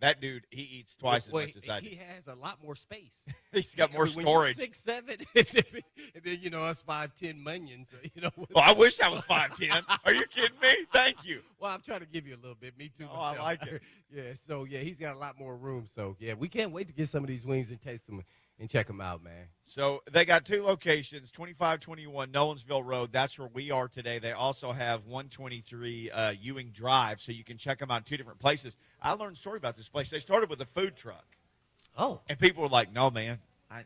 That dude, he eats twice as much as I do. He has a lot more space. He's got more When storage. you're 6'7", and then us 5'10" munions. Well, I wish I was 5'10". Are you kidding me? Thank you. Well, I'm trying to give you a little bit. Me too. Oh, I like it. Yeah. So he's got a lot more room. So we can't wait to get some of these wings and taste them and check them out, man. So they got 2 locations, 2521 Nolensville Road. That's where we are today. They also have 123 Ewing Drive, so you can check them out in 2 different places. I learned a story about this place. They started with a food truck. Oh. And people were like, no, man,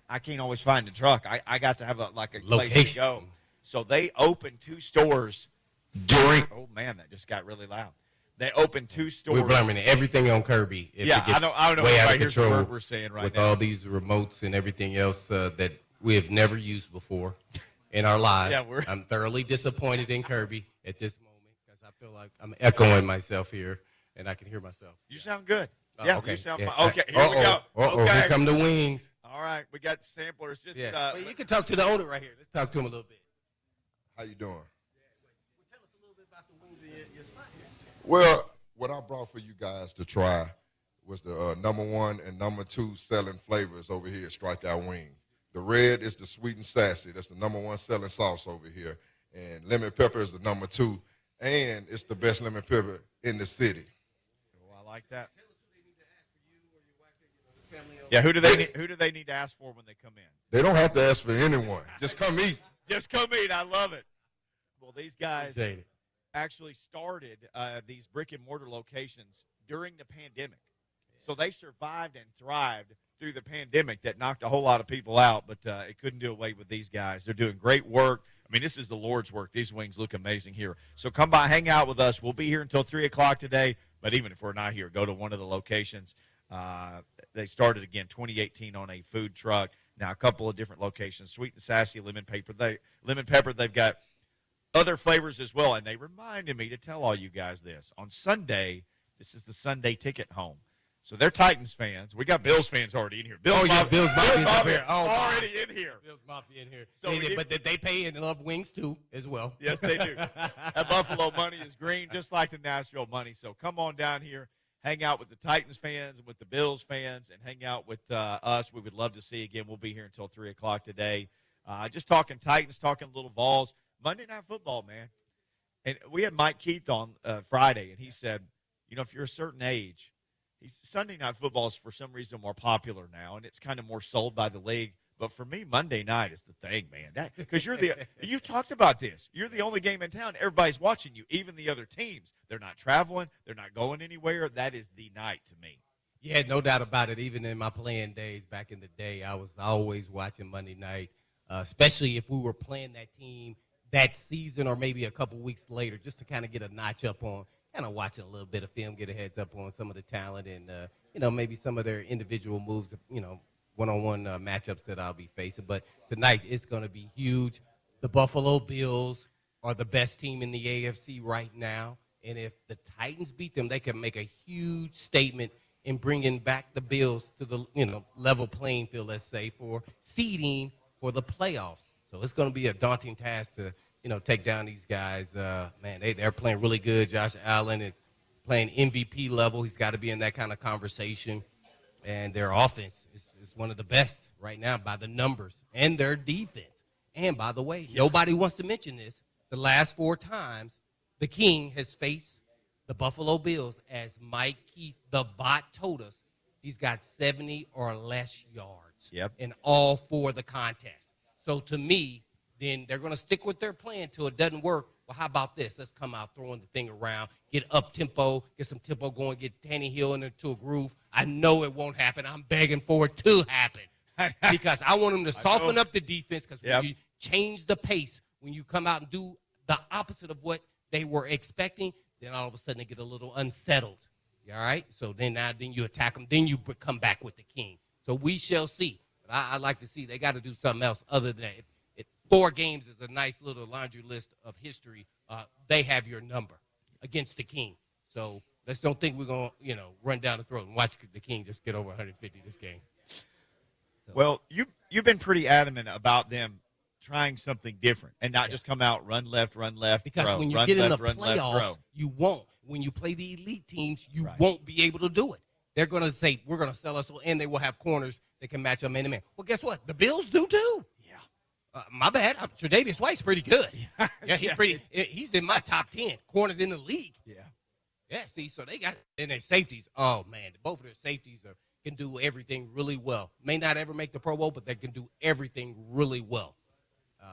I can't always find a truck. I got to have a place to go. So they opened 2 stores during – oh, man, that just got really loud. They opened 2 stores. We're blaming everything on Kirby. If it gets I don't know way if out of control what we're saying right with now. all these remotes and everything else that we have never used before in our lives. I'm thoroughly disappointed in Kirby at this moment because I feel like I'm echoing myself here, and I can hear myself. You sound good. Okay. You sound fine. Okay, here we go. Okay. Here come the wings. All right, we got samplers. Just well, you can talk to the owner right here. Let's talk to him a little bit. How you doing? Tell us a little bit about the wings in your spot here. Well, what I brought for you guys to try was the #1 and #2 selling flavors over here at Strikeout Wing. The red is the sweet and sassy. That's the #1 selling sauce over here. And lemon pepper is the #2. And it's the best lemon pepper in the city. Oh, I like that. Tell us who they need to ask for you or your wife, this family. Yeah, who do they need to ask for when they come in? They don't have to ask for anyone. Just come eat. Just come eat. I love it. Well, these guys actually started these brick and mortar locations during the pandemic. So they survived and thrived through the pandemic that knocked a whole lot of people out, but it couldn't do away with these guys. They're doing great work. I mean, this is the Lord's work. These wings look amazing here. So come by, hang out with us. We'll be here until 3 o'clock today, but even if we're not here, go to one of the locations. They started, again, 2018 on a food truck. Now a couple of different locations, sweet and sassy, lemon pepper. They've got other flavors as well, and they reminded me to tell all you guys this. On Sunday, this is the Sunday ticket home. So they're Titans fans. We got Bills fans already in here. Bills Mafia already in here. Bills Mafia in here. So but they pay and love wings too, as well. Yes, they do. That Buffalo money is green, just like the Nashville money. So come on down here, hang out with the Titans fans and with the Bills fans, and hang out with us. We would love to see you again. We'll be here until 3 o'clock today. Just talking Titans, talking little Vols. Monday Night Football, man. And we had Mike Keith on Friday, and he said, if you're a certain age, Sunday Night Football is for some reason more popular now, and it's kind of more sold by the league. But for me, Monday night is the thing, man. Because you've talked about this. You're the only game in town. Everybody's watching you, even the other teams. They're not traveling. They're not going anywhere. That is the night to me. Yeah, no doubt about it. Even in my playing days back in the day, I was always watching Monday night, especially if we were playing that team that season or maybe a couple weeks later, just to kind of get a notch up on, kind of watching a little bit of film, get a heads up on some of the talent and, maybe some of their individual moves, one-on-one matchups that I'll be facing. But tonight it's going to be huge. The Buffalo Bills are the best team in the AFC right now. And if the Titans beat them, they can make a huge statement in bringing back the Bills to the, level playing field, let's say, for seeding for the playoffs. So it's going to be a daunting task to, take down these guys. Man, they're playing really good. Josh Allen is playing MVP level. He's got to be in that kind of conversation. And their offense is one of the best right now by the numbers, and their defense. And, by the way, nobody wants to mention this. The last 4 times the King has faced the Buffalo Bills, as Mike Keith, the VOT, told us, he's got 70 or less yards in all 4 of the contests. So, to me, then they're going to stick with their plan until it doesn't work. Well, how about this? Let's come out throwing the thing around, get up-tempo, get some tempo going, get Tannehill into a groove. I know it won't happen. I'm begging for it to happen because I want them to soften up the defense because when you change the pace, when you come out and do the opposite of what they were expecting, then all of a sudden they get a little unsettled. All right? So then you attack them. Then you come back with the King. So we shall see. But I'd like to see they got to do something else other than that. 4 games is a nice little laundry list of history. They have your number against the King. So let's don't think we're going to, run down the throat and watch the King just get over 150 this game. So. Well, you've been pretty adamant about them trying something different and not just come out, run left, because throw, when you run get left, in the playoffs, you won't. When you play the elite teams, you won't be able to do it. they're going to say, we're going to sell us, and they will have corners that can match up man-to-man. Well, guess what? The Bills do, too. Yeah. My bad. Tre'Davious White's pretty good. Yeah, he's in my top 10 corners in the league. Yeah. Yeah, see, so they got – and their safeties, oh, man, both of their safeties can do everything really well. May not ever make the Pro Bowl, but they can do everything really well.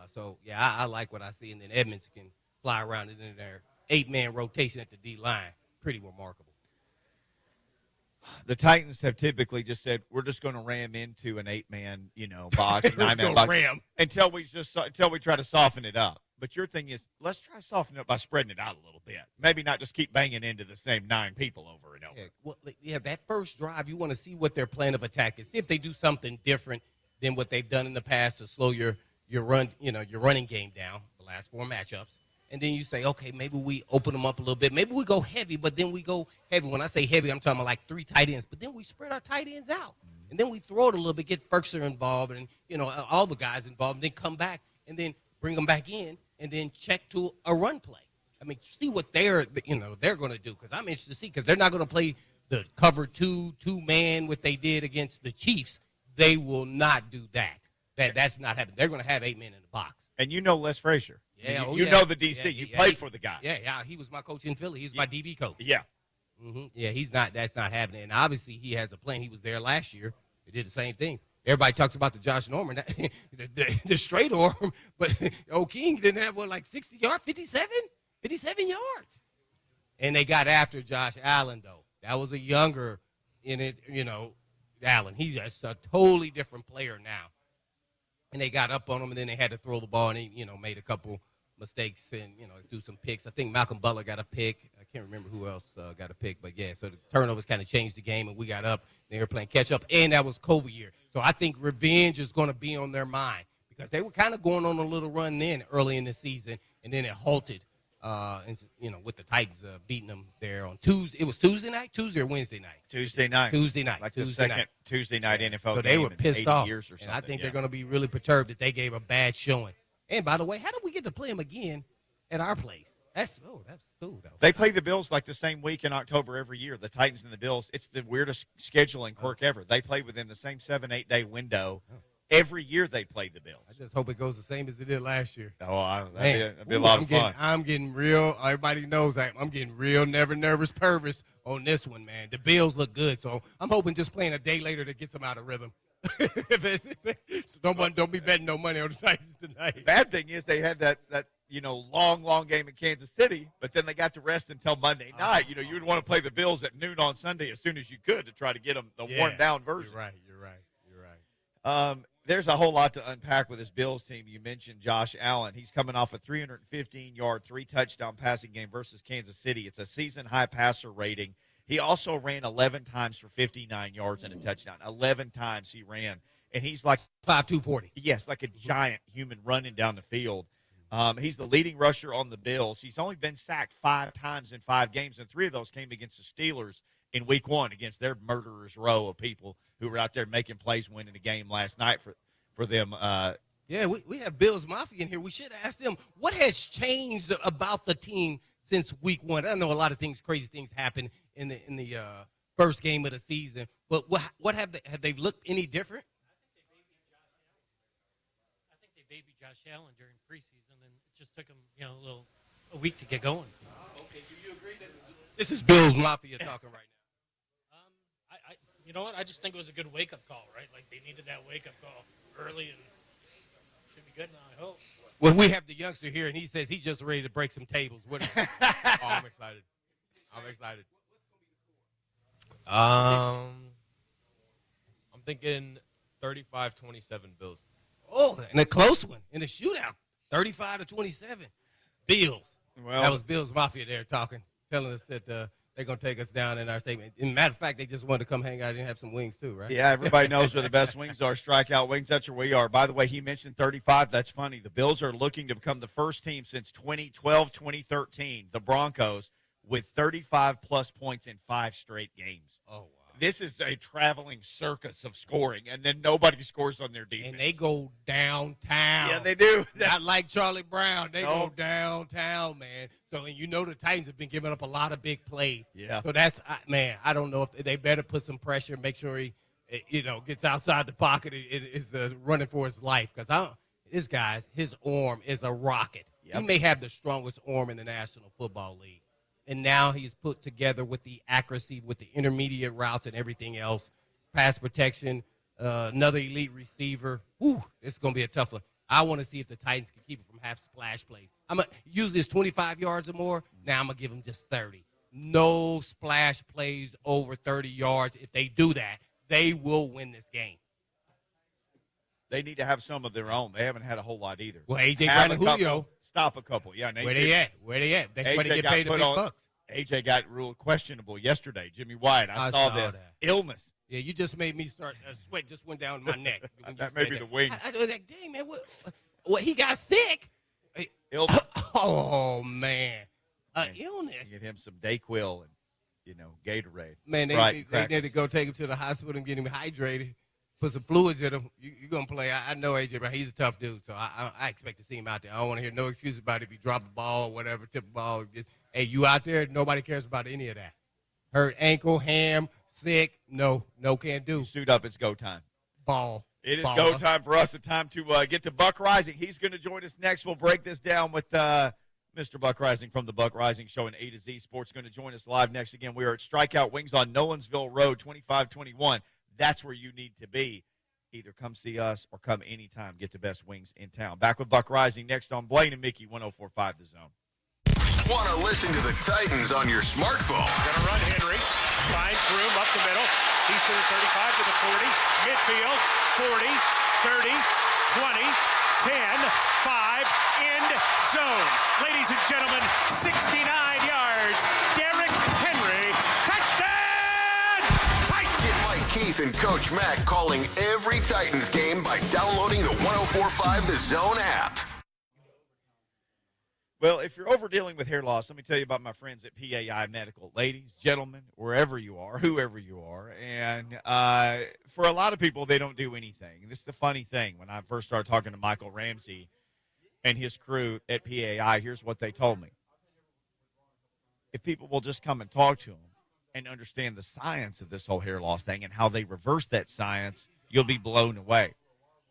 So, yeah, I like what I see. And then Edmonds can fly around in their 8-man rotation at the D-line. Pretty remarkable. The Titans have typically just said, we're just going to ram into an 8-man, box, 9-man box ram. until we try to soften it up. But your thing is, let's try softening it up by spreading it out a little bit. Maybe not just keep banging into the same 9 people over and over. That first drive, you want to see what their plan of attack is. See if they do something different than what they've done in the past to slow your running game down, the last 4 matchups. And then you say, okay, maybe we open them up a little bit. Maybe we go heavy, but then we go heavy. When I say heavy, I'm talking about like 3 tight ends. But then we spread our tight ends out. And then we throw it a little bit, get Ferkser involved and, all the guys involved, and then come back and then bring them back in and then check to a run play. I mean, see what they're going to do, because I'm interested to see, because they're not going to play the cover 2-man what they did against the Chiefs. They will not do that. That's not happening. They're going to have 8 men in the box. And Les Frazier. Yeah, you know the DC. You played for the guy. Yeah. He was my coach in Philly. He's my DB coach. Yeah. Mm-hmm. Yeah, that's not happening. And obviously he has a plan. He was there last year. He did the same thing. Everybody talks about the Josh Norman, the straight arm, but King didn't have, 60 yards, 57 yards. And they got after Josh Allen, though. That was a younger Allen. He's a totally different player now. And they got up on him, and then they had to throw the ball, and he, made a couple mistakes and, do some picks. I think Malcolm Butler got a pick. I can't remember who else got a pick. But, yeah, so the turnovers kind of changed the game, and we got up. They were playing catch-up, and that was COVID year. So I think revenge is going to be on their mind, because they were kind of going on a little run then early in the season, and then it halted, with the Titans beating them there on Tuesday. It was Tuesday or Wednesday night? Tuesday night. Like the second Tuesday night NFL so game they were pissed in 80 off, years or something. And I think they're going to be really perturbed that they gave a bad showing. And, by the way, how did we get to play them again at our place? That's cool. They play the Bills like the same week in October every year, the Titans and the Bills. It's the weirdest scheduling quirk ever. They play within the same 7-8 day window. Every year they play the Bills. I just hope it goes the same as it did last year. Oh, that'd be a lot of fun. I'm getting real. Everybody knows I'm getting real never nervous Purvis on this one, man. The Bills look good, so I'm hoping just playing a day later to get them out of rhythm. So don't be betting no money on the Titans tonight. The bad thing is they had that long game in Kansas City, but then they got to rest until Monday night. You would want to play the Bills at noon on Sunday as soon as you could to try to get them the worn-down version. You're right. There's a whole lot to unpack with this Bills team. You mentioned Josh Allen. He's coming off a 315-yard, 3-touchdown passing game versus Kansas City. It's a season-high passer rating. He also ran 11 times for 59 yards and a touchdown. 11 times he ran. And he's like 5'2", 240. Yes, like a giant human running down the field. He's the leading rusher on the Bills. He's only been sacked 5 times in 5 games, and 3 of those came against the Steelers in week 1 against their murderer's row of people who were out there making plays, winning a game last night for them. We have Bills Mafia in here. We should ask them, what has changed about the team since week 1? I know a lot of crazy things happened in the first game of the season, but what have they looked any different? I think they babied Josh Allen during preseason, and it just took him a week to get going. Okay, do you agree? This is Bills Mafia talking right now. You know what? I just think it was a good wake-up call, right? Like, they needed that wake-up call early, and should be good now, I hope. Well, we have the youngster here, and he says he's just ready to break some tables. I'm excited. I'm thinking 35-27 Bills. Oh, and a close one in the shootout, 35-27. Bills. Well, that was Bills Mafia there talking, telling us that they're going to take us down in our statement. As a matter of fact, they just wanted to come hang out and have some wings too, right? Yeah, everybody knows where the best wings are, strikeout wings. That's where we are. By the way, he mentioned 35. That's funny. The Bills are looking to become the first team since 2012, 2013, the Broncos, with 35-plus points in 5 straight games. Oh, wow. this is a traveling circus of scoring, and then nobody scores on their defense. And they go downtown. Yeah, they do. Not like Charlie Brown. They No. go downtown, man. So, and you know the Titans have been giving up a lot of big plays. Yeah. So that's, man, I don't know if they better put some pressure, make sure he, gets outside the pocket and is running for his life. Because this guy's, his arm is a rocket. Yep. He may have the strongest arm in the National Football League. And now he's put together with the accuracy, with the intermediate routes and everything else, pass protection, another elite receiver. Whew, this is going to be a tough one. I want to see if the Titans can keep it from half splash plays. Usually it's 25 yards or more. Now I'm going to give them just 30. No splash plays over 30 yards. If they do that, they will win this game. They need to have some of their own. They haven't had a whole lot either. Well, A.J. Have Brown and a couple, Julio. Stop a couple. Yeah, and Where they at? That's where they get paid the big bucks. AJ got ruled questionable yesterday. Jimmy White. I saw this. that. Illness. Yeah, you just made me start. Sweat just went down my neck. That may be the wing. I was like, dang, man, what? He got sick? Illness. Oh, man. Illness. Get him some Dayquil and, Gatorade. Man, they need to go take him to the hospital and get him hydrated. Put some fluids in him. You're going to play. I know AJ, but he's a tough dude, so I expect to see him out there. I don't want to hear no excuses about if you drop the ball or whatever, tip the ball. Just, hey, you out there, nobody cares about any of that. Hurt ankle, ham, sick, no, can't do. Suit up, it's go time. Ball. It is go time for us. It's time to get to Buck Reising. He's going to join us next. We'll break this down with Mr. Buck Reising from the Buck Reising Show and A to Z Sports. Going to join us live next. Again, we are at Strikeout Wings on Nolensville Road, 2521. That's where you need to be. Either come see us or come anytime. Get the best wings in town. Back with Buck Reising next on Blaine and Mickey, 104.5 The Zone. Want to listen to the Titans on your smartphone? Going to run Henry. Finds room up the middle. He's through 35 to the 40. Midfield, 40, 30, 20, 10, 5, end zone. Ladies and gentlemen, 69 yards. Derrick Henry. Touchdown! Titans! Get Mike Keith and Coach Mack calling every Titans game by downloading the 104.5 The Zone app. Well, if you're over dealing with hair loss, let me tell you about my friends at PAI Medical. Ladies, gentlemen, wherever you are, whoever you are. And for a lot of people, they don't do anything. This is the funny thing. When I first started talking to Michael Ramsey and his crew at PAI, here's what they told me. If people will just come and talk to them and understand the science of this whole hair loss thing and how they reverse that science, you'll be blown away.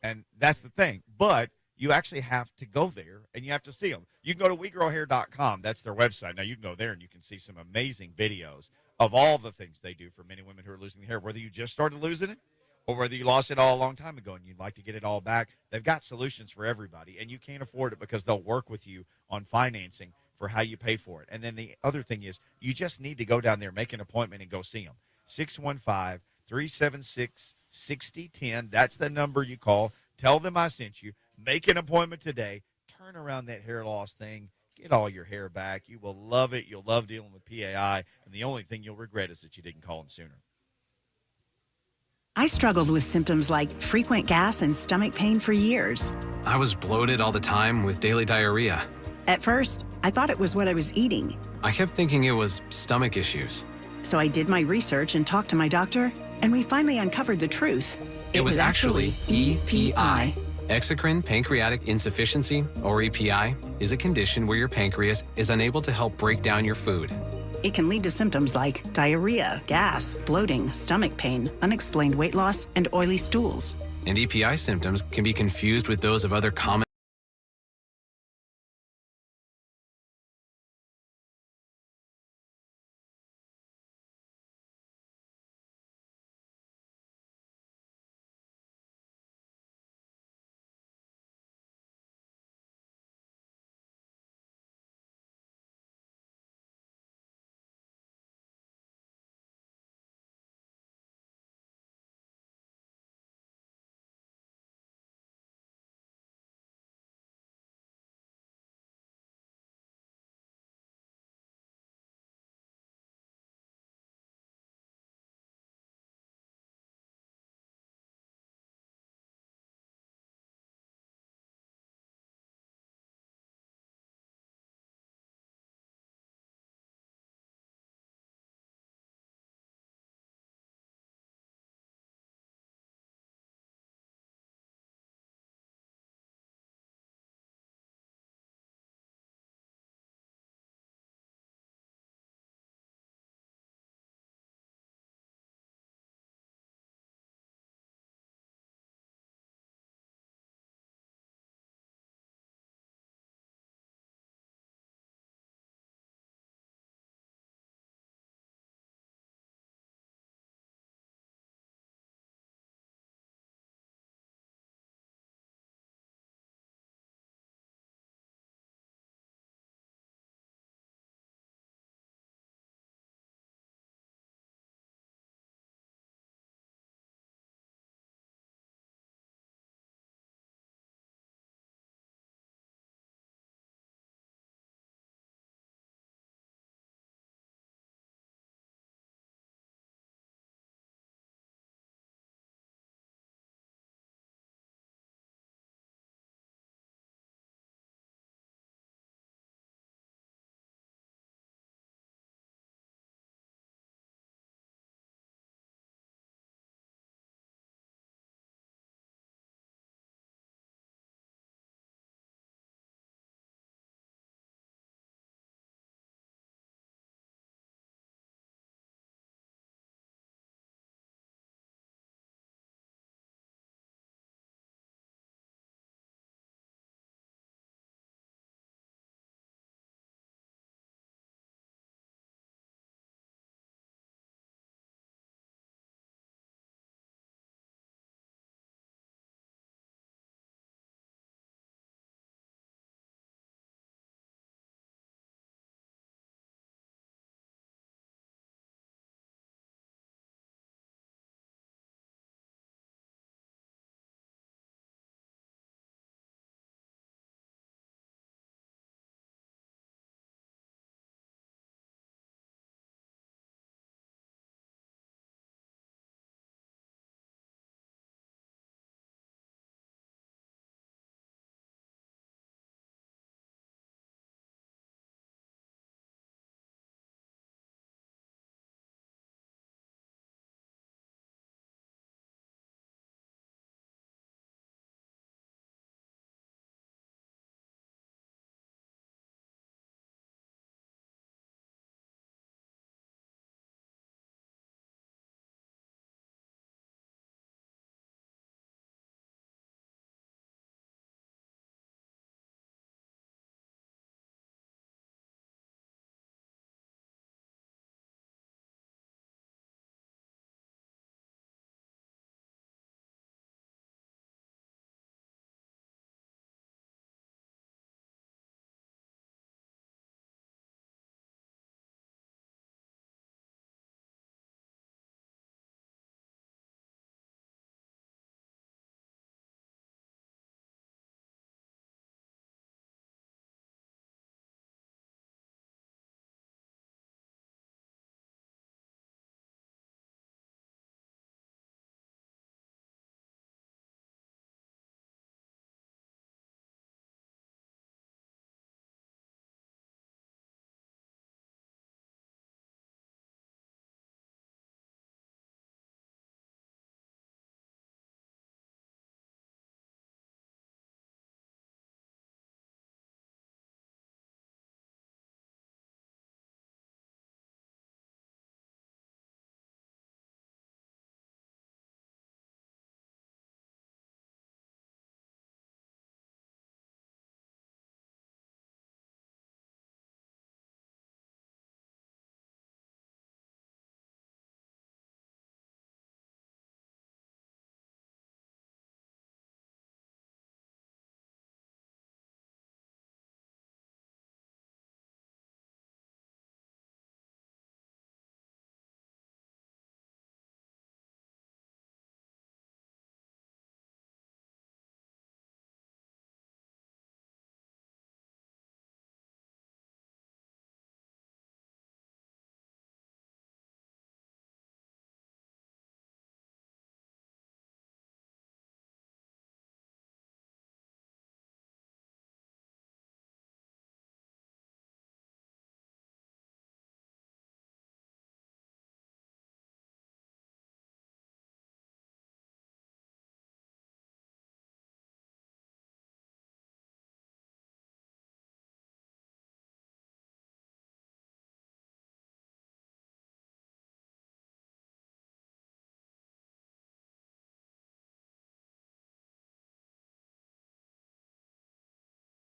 And that's the thing. But you actually have to go there, and you have to see them. You can go to WeGrowHair.com. That's their website. Now, you can go there, and you can see some amazing videos of all the things they do for men and women who are losing the hair, whether you just started losing it or whether you lost it all a long time ago and you'd like to get it all back. They've got solutions for everybody, and you can't afford it because they'll work with you on financing for how you pay for it. And then the other thing is you just need to go down there, make an appointment, and go see them. 615-376-6010. That's the number you call. Tell them I sent you. Make an appointment today. Turn around that hair loss thing. Get all your hair back. You will love it. You'll love dealing with PAI. And the only thing you'll regret is that you didn't call them sooner. I struggled with symptoms like frequent gas and stomach pain for years. I was bloated all the time with daily diarrhea. At first, I thought it was what I was eating. I kept thinking it was stomach issues. So I did my research and talked to my doctor, and we finally uncovered the truth. It was actually EPI. Exocrine pancreatic insufficiency, or EPI, is a condition where your pancreas is unable to help break down your food. It can lead to symptoms like diarrhea, gas, bloating, stomach pain, unexplained weight loss, and oily stools. And EPI symptoms can be confused with those of other common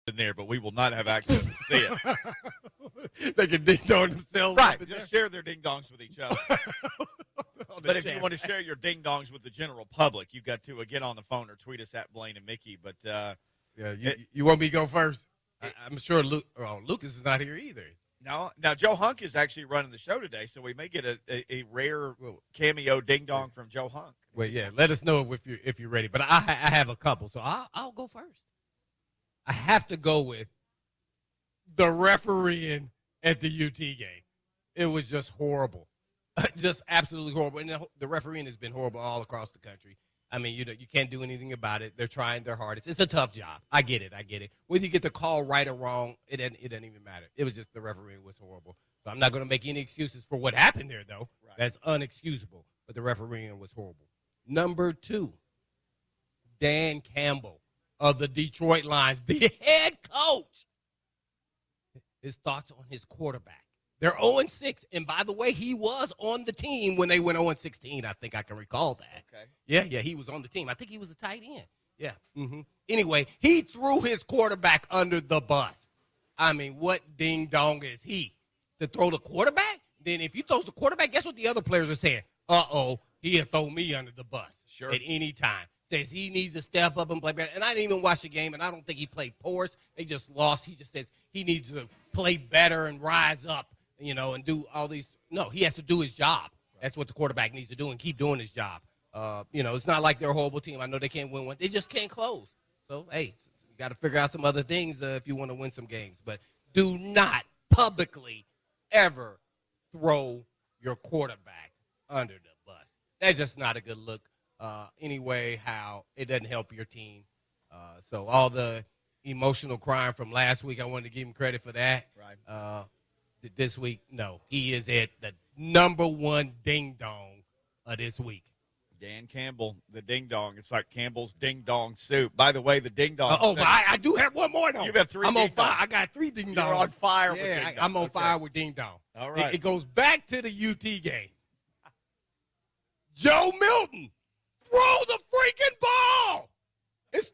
in there, but we will not have access to see it. They can ding dong themselves. Right, up in just share their ding dongs with each other. But if you want to share your ding dongs with the general public, you've got to get on the phone or tweet us at Blaine and Mickey. But you want me to go first? I'm sure Lucas is not here either. no, now Joe Hunk is actually running the show today, so we may get a rare cameo ding dong from Joe Hunk. Well, yeah, let us know if you're ready. But I have a couple, so I'll go first. I have to go with the refereeing at the UT game. It was just horrible. Just absolutely horrible. And the refereeing has been horrible all across the country. I mean, you can't do anything about it. They're trying their hardest. It's a tough job. I get it. Whether you get the call right or wrong, it doesn't even matter. It was just the refereeing was horrible. So I'm not going to make any excuses for what happened there, though. Right. That's unexcusable. But the refereeing was horrible. Number 2, Dan Campbell of the Detroit Lions, the head coach. His thoughts on his quarterback. They're 0-6, and by the way, he was on the team when they went 0-16. I think I can recall that. Okay. Yeah, he was on the team. I think he was a tight end. Yeah. Mm-hmm. Anyway, he threw his quarterback under the bus. I mean, what ding-dong is he? To throw the quarterback? Then if you throw the quarterback, guess what the other players are saying? Uh-oh, he'll throw me under the bus at any time. Says he needs to step up and play better. And I didn't even watch the game, and I don't think he played poor. They just lost. He just says he needs to play better and rise up. And do all these. No, he has to do his job. That's what the quarterback needs to do and keep doing his job. It's not like they're a horrible team. I know they can't win one. They just can't close. So, hey, you got to figure out some other things if you want to win some games. But do not publicly ever throw your quarterback under the bus. That's just not a good look. Anyway, how it doesn't help your team. So all the emotional crying from last week, I wanted to give him credit for that. Right. This week, no. He is at the number 1 ding-dong of this week. Dan Campbell, the ding-dong. It's like Campbell's ding-dong soup. By the way, the ding-dong. But I do have one more, though. You have 3 I'm on fire. I got 3 ding-dongs. You're on fire with ding-dong. I'm on fire with ding-dong. All right. It goes back to the UT game. Joe Milton, throw the freaking ball. It's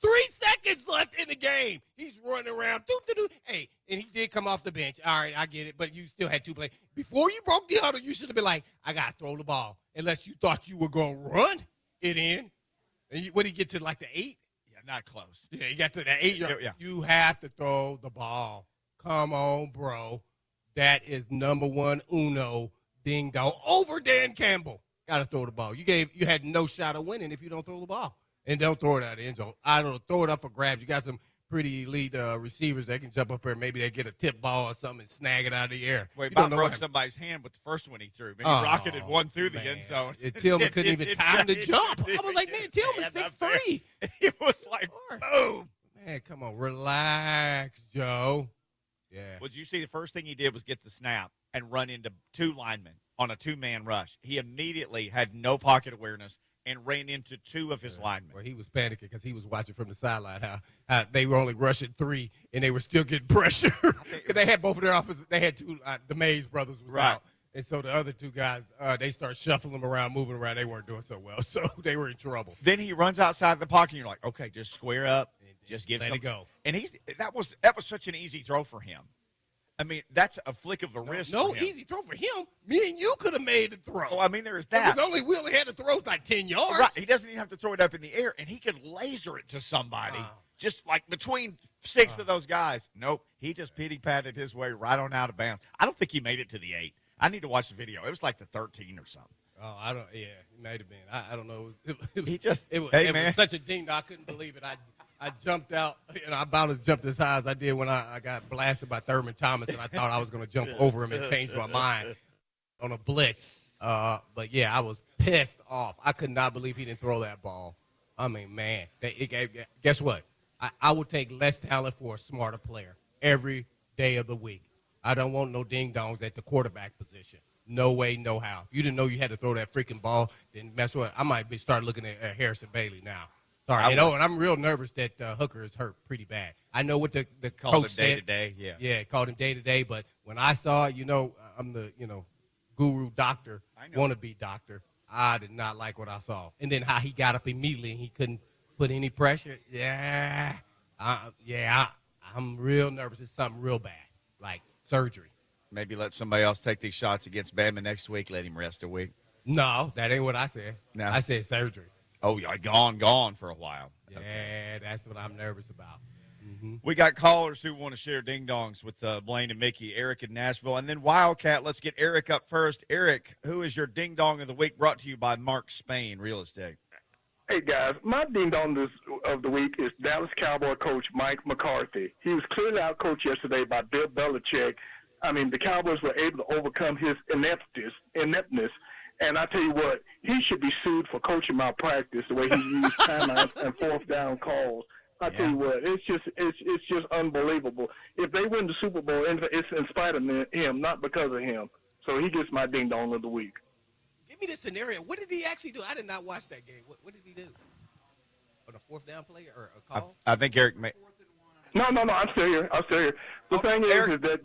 3 seconds left in the game. He's running around. Hey, and he did come off the bench. All right, I get it, but you still had 2 plays. Before you broke the huddle, you should have been like, I got to throw the ball, unless you thought you were going to run it in. And what did he get to, like the 8? Yeah, not close. Yeah, you got to the 8. Yeah. You have to throw the ball. Come on, bro. That is number 1 uno ding-dong over Dan Campbell. Got to throw the ball. You had no shot of winning if you don't throw the ball. And don't throw it out of the end zone. I don't know, throw it up for grabs. You got some pretty elite receivers that can jump up there. Maybe they get a tip ball or something and snag it out of the air. Well, he about broke somebody's hand with the first one he threw. Maybe rocketed one through the end zone. Tillman couldn't even time to jump. I was like, man, Tillman's 6'3". He was like, boom. Man, come on, relax, Joe. Yeah. Well, did you see the first thing he did was get the snap and run into 2 linemen on a 2-man rush? He immediately had no pocket awareness and ran into 2 of his linemen. Well, he was panicking because he was watching from the sideline how they were only rushing 3 and they were still getting pressure. Because they had both of their offenses. They had 2. The Mays brothers was out. And so the other 2 guys, they start shuffling them around, moving around. They weren't doing so well. So they were in trouble. Then he runs outside the pocket, and you're like, okay, just square up. Just give let it go. And that was such an easy throw for him. I mean, that's a flick of the wrist. No for him. easy throw for him. Me and you could have made the throw. Oh, I mean, there is that. We only had to throw like 10 yards. Right. He doesn't even have to throw it up in the air, and he could laser it to somebody. Just like between 6 of those guys. Nope. He just pity-patted his way right on out of bounds. I don't think he made it to the 8. I need to watch the video. It was like the 13 or something. Oh, I don't. Yeah, it might have been. I don't know. It was such a ding. I couldn't believe it. I jumped out, and I about as jumped as high as I did when I got blasted by Thurman Thomas, and I thought I was going to jump over him and change my mind on a blitz. But, yeah, I was pissed off. I could not believe he didn't throw that ball. I mean, man, guess what? I would take less talent for a smarter player every day of the week. I don't want no ding-dongs at the quarterback position. No way, no how. If you didn't know you had to throw that freaking ball, then mess with it. I might start looking at Harrison Bailey now. Sorry, and I'm real nervous that Hooker is hurt pretty bad. I know what the coach said. Day-to-day, yeah. Yeah, called him day-to-day, but when I saw it, I'm the, guru doctor, wannabe doctor. I did not like what I saw. And then how he got up immediately and he couldn't put any pressure. I I'm real nervous. It's something real bad, like surgery. Maybe let somebody else take these shots against Bama next week. Let him rest a week. No, that ain't what I said. No. I said surgery. Oh, yeah, gone for a while. Yeah, Okay. that's what I'm nervous about. We got callers who want to share ding-dongs with Blaine and Mickey, Eric in Nashville. And then Wildcat, let's get Eric up first. Eric, who is your ding-dong of the week, brought to you by Mark Spain Real Estate? Hey, guys, my ding-dong of the week is Dallas Cowboy coach Mike McCarthy. He was clearly outcoached yesterday by Bill Belichick. I mean, the Cowboys were able to overcome his ineptness. And I tell you what, he should be sued for coaching malpractice, the way he used timeouts and fourth down calls. I tell you what, it's just unbelievable. If they win the Super Bowl, it's in spite of him, not because of him. So he gets my ding-dong of the week. Give me the scenario. What did he actually do? I did not watch that game. What did he do? On a fourth down play or a call? I think Eric may. No, I'm still here. The thing Eric, is that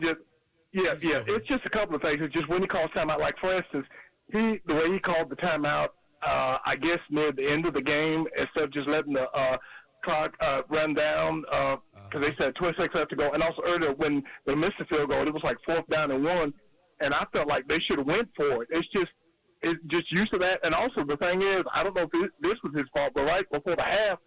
it's just a couple of things. It's just when he calls timeout, like, for instance, the way he called the timeout, I guess near the end of the game, instead of just letting the clock run down, because they said 26 left to go. And also earlier when they missed the field goal, it was like fourth down and 1, and I felt like they should have went for it. It's just used to that. And also the thing is, I don't know if this was his fault, but right before the half,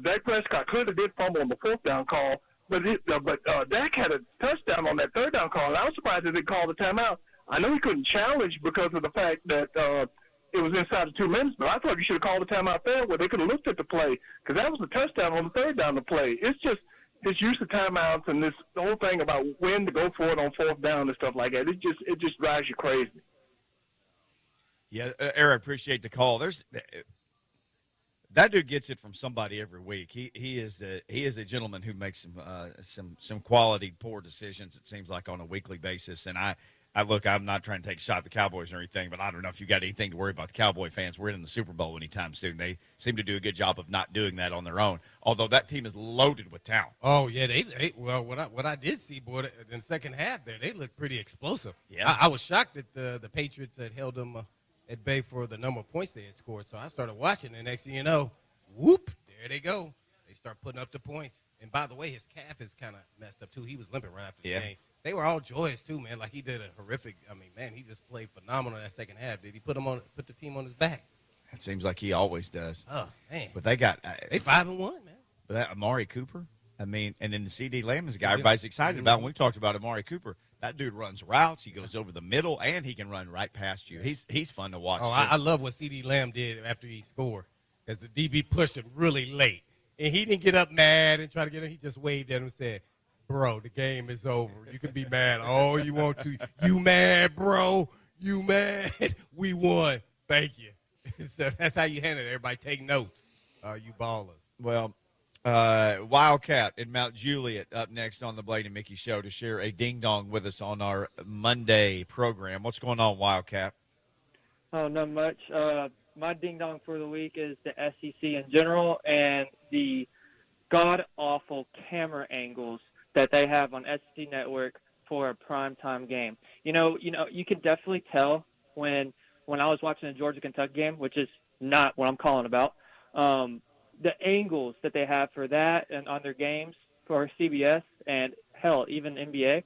Dak Prescott clearly did fumble on the fourth down call, but Dak had a touchdown on that third down call, and I was surprised they didn't call the timeout. I know he couldn't challenge because of the fact that it was inside of 2 minutes, but I thought you should have called the timeout there where they could have looked at the play, because that was a touchdown on the third down to play. It's just his use of timeouts and this whole thing about when to go for it on fourth down and stuff like that. It just drives you crazy. Yeah, Eric, appreciate the call. That dude gets it from somebody every week. He is a gentleman who makes some quality poor decisions. It seems like on a weekly basis. And I'm not trying to take a shot at the Cowboys or anything, but I don't know if you got anything to worry about the Cowboy fans. We're in the Super Bowl anytime soon. They seem to do a good job of not doing that on their own. Although that team is loaded with talent. Oh yeah, well what I did see, boy, in the second half there, they looked pretty explosive. Yeah, I was shocked that the Patriots had held them at bay for the number of points they had scored. So I started watching, and next thing you know, whoop, there they go. They start putting up the points. And by the way, his calf is kind of messed up too. He was limping right after the game. They were all joyous too, man. Like he did a horrific. I mean, man, he just played phenomenal in that second half. Did he put the team on his back? It seems like he always does. Oh man, but they 5-1, man. But that Amari Cooper, I mean, and then the CD Lamb is a guy everybody's excited about. When we talked about Amari Cooper, that dude runs routes. He goes over the middle, and he can run right past you. He's fun to watch. Oh, I love what CD Lamb did after he scored, because the DB pushed him really late, and he didn't get up mad and try to get him. He just waved at him and said, "Bro, the game is over. You can be mad all you want to. You mad, bro? You mad? We won. Thank you." So that's how you handle it. Everybody take notes. You ballers. Well, Wildcat in Mount Juliet up next on the Blaine and Mickey Show to share a ding-dong with us on our Monday program. What's going on, Wildcat? Oh, not much. My ding-dong for the week is the SEC in general and the god-awful camera angles that they have on SEC Network for a primetime game. You can definitely tell when I was watching the Georgia-Kentucky game, which is not what I'm calling about, the angles that they have for that and on their games for CBS and, hell, even NBA.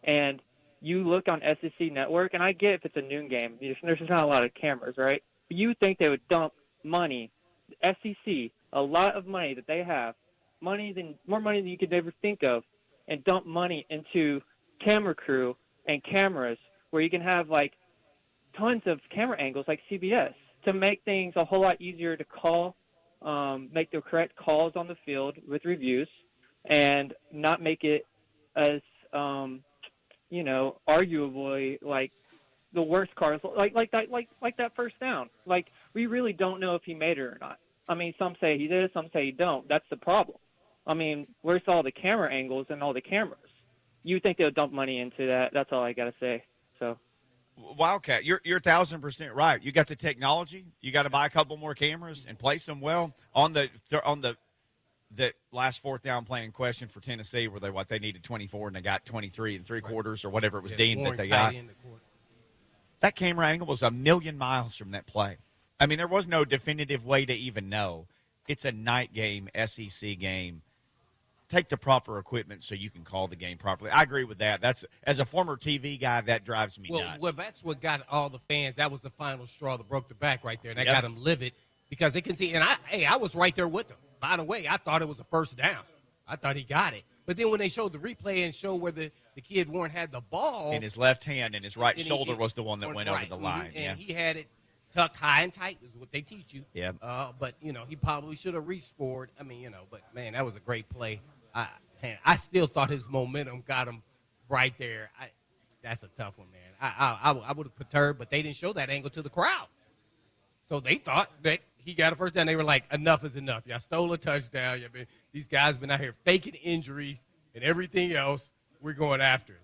And you look on SEC Network, and I get if it's a noon game, there's just not a lot of cameras, right? But you think they would dump money, SEC, a lot of money that they have, more money than you could ever think of, and dump money into camera crew and cameras where you can have, like, tons of camera angles like CBS to make things a whole lot easier to call, make the correct calls on the field with reviews, and not make it as, arguably like the worst calls, like that first down. Like, we really don't know if he made it or not. I mean, some say he did, some say he don't. That's the problem. I mean, where's all the camera angles and all the cameras? You think they'll dump money into that? That's all I gotta say. So. Wildcat, you're 1,000% right. You got the technology. You got to buy a couple more cameras and place them well on the last fourth down play in question for Tennessee, where they needed 24 and they got 23 3/4 or whatever it was deemed that they got. That camera angle was a million miles from that play. I mean, there was no definitive way to even know. It's a night game, SEC game. take the proper equipment so you can call the game properly. I agree with that. That's as a former TV guy, that drives me nuts. Well, that's what got all the fans. That was the final straw that broke the back right there. That Yep. got them livid because they can see. And I was right there with them. By the way, I thought it was a first down. I thought he got it. But then when they showed the replay and showed where the kid Warren had the ball in his left hand and his right and shoulder was the one that went over right, the line. and he had it tucked high and tight is what they teach you. Yeah. But he probably should have reached forward. I mean, but man, that was a great play. I still thought his momentum got him right there. That's a tough one, man. I would have perturbed, but they didn't show that angle to the crowd. So they thought that he got a first down. They were like, enough is enough. Y'all stole a touchdown. These guys been out here faking injuries and everything else. We're going after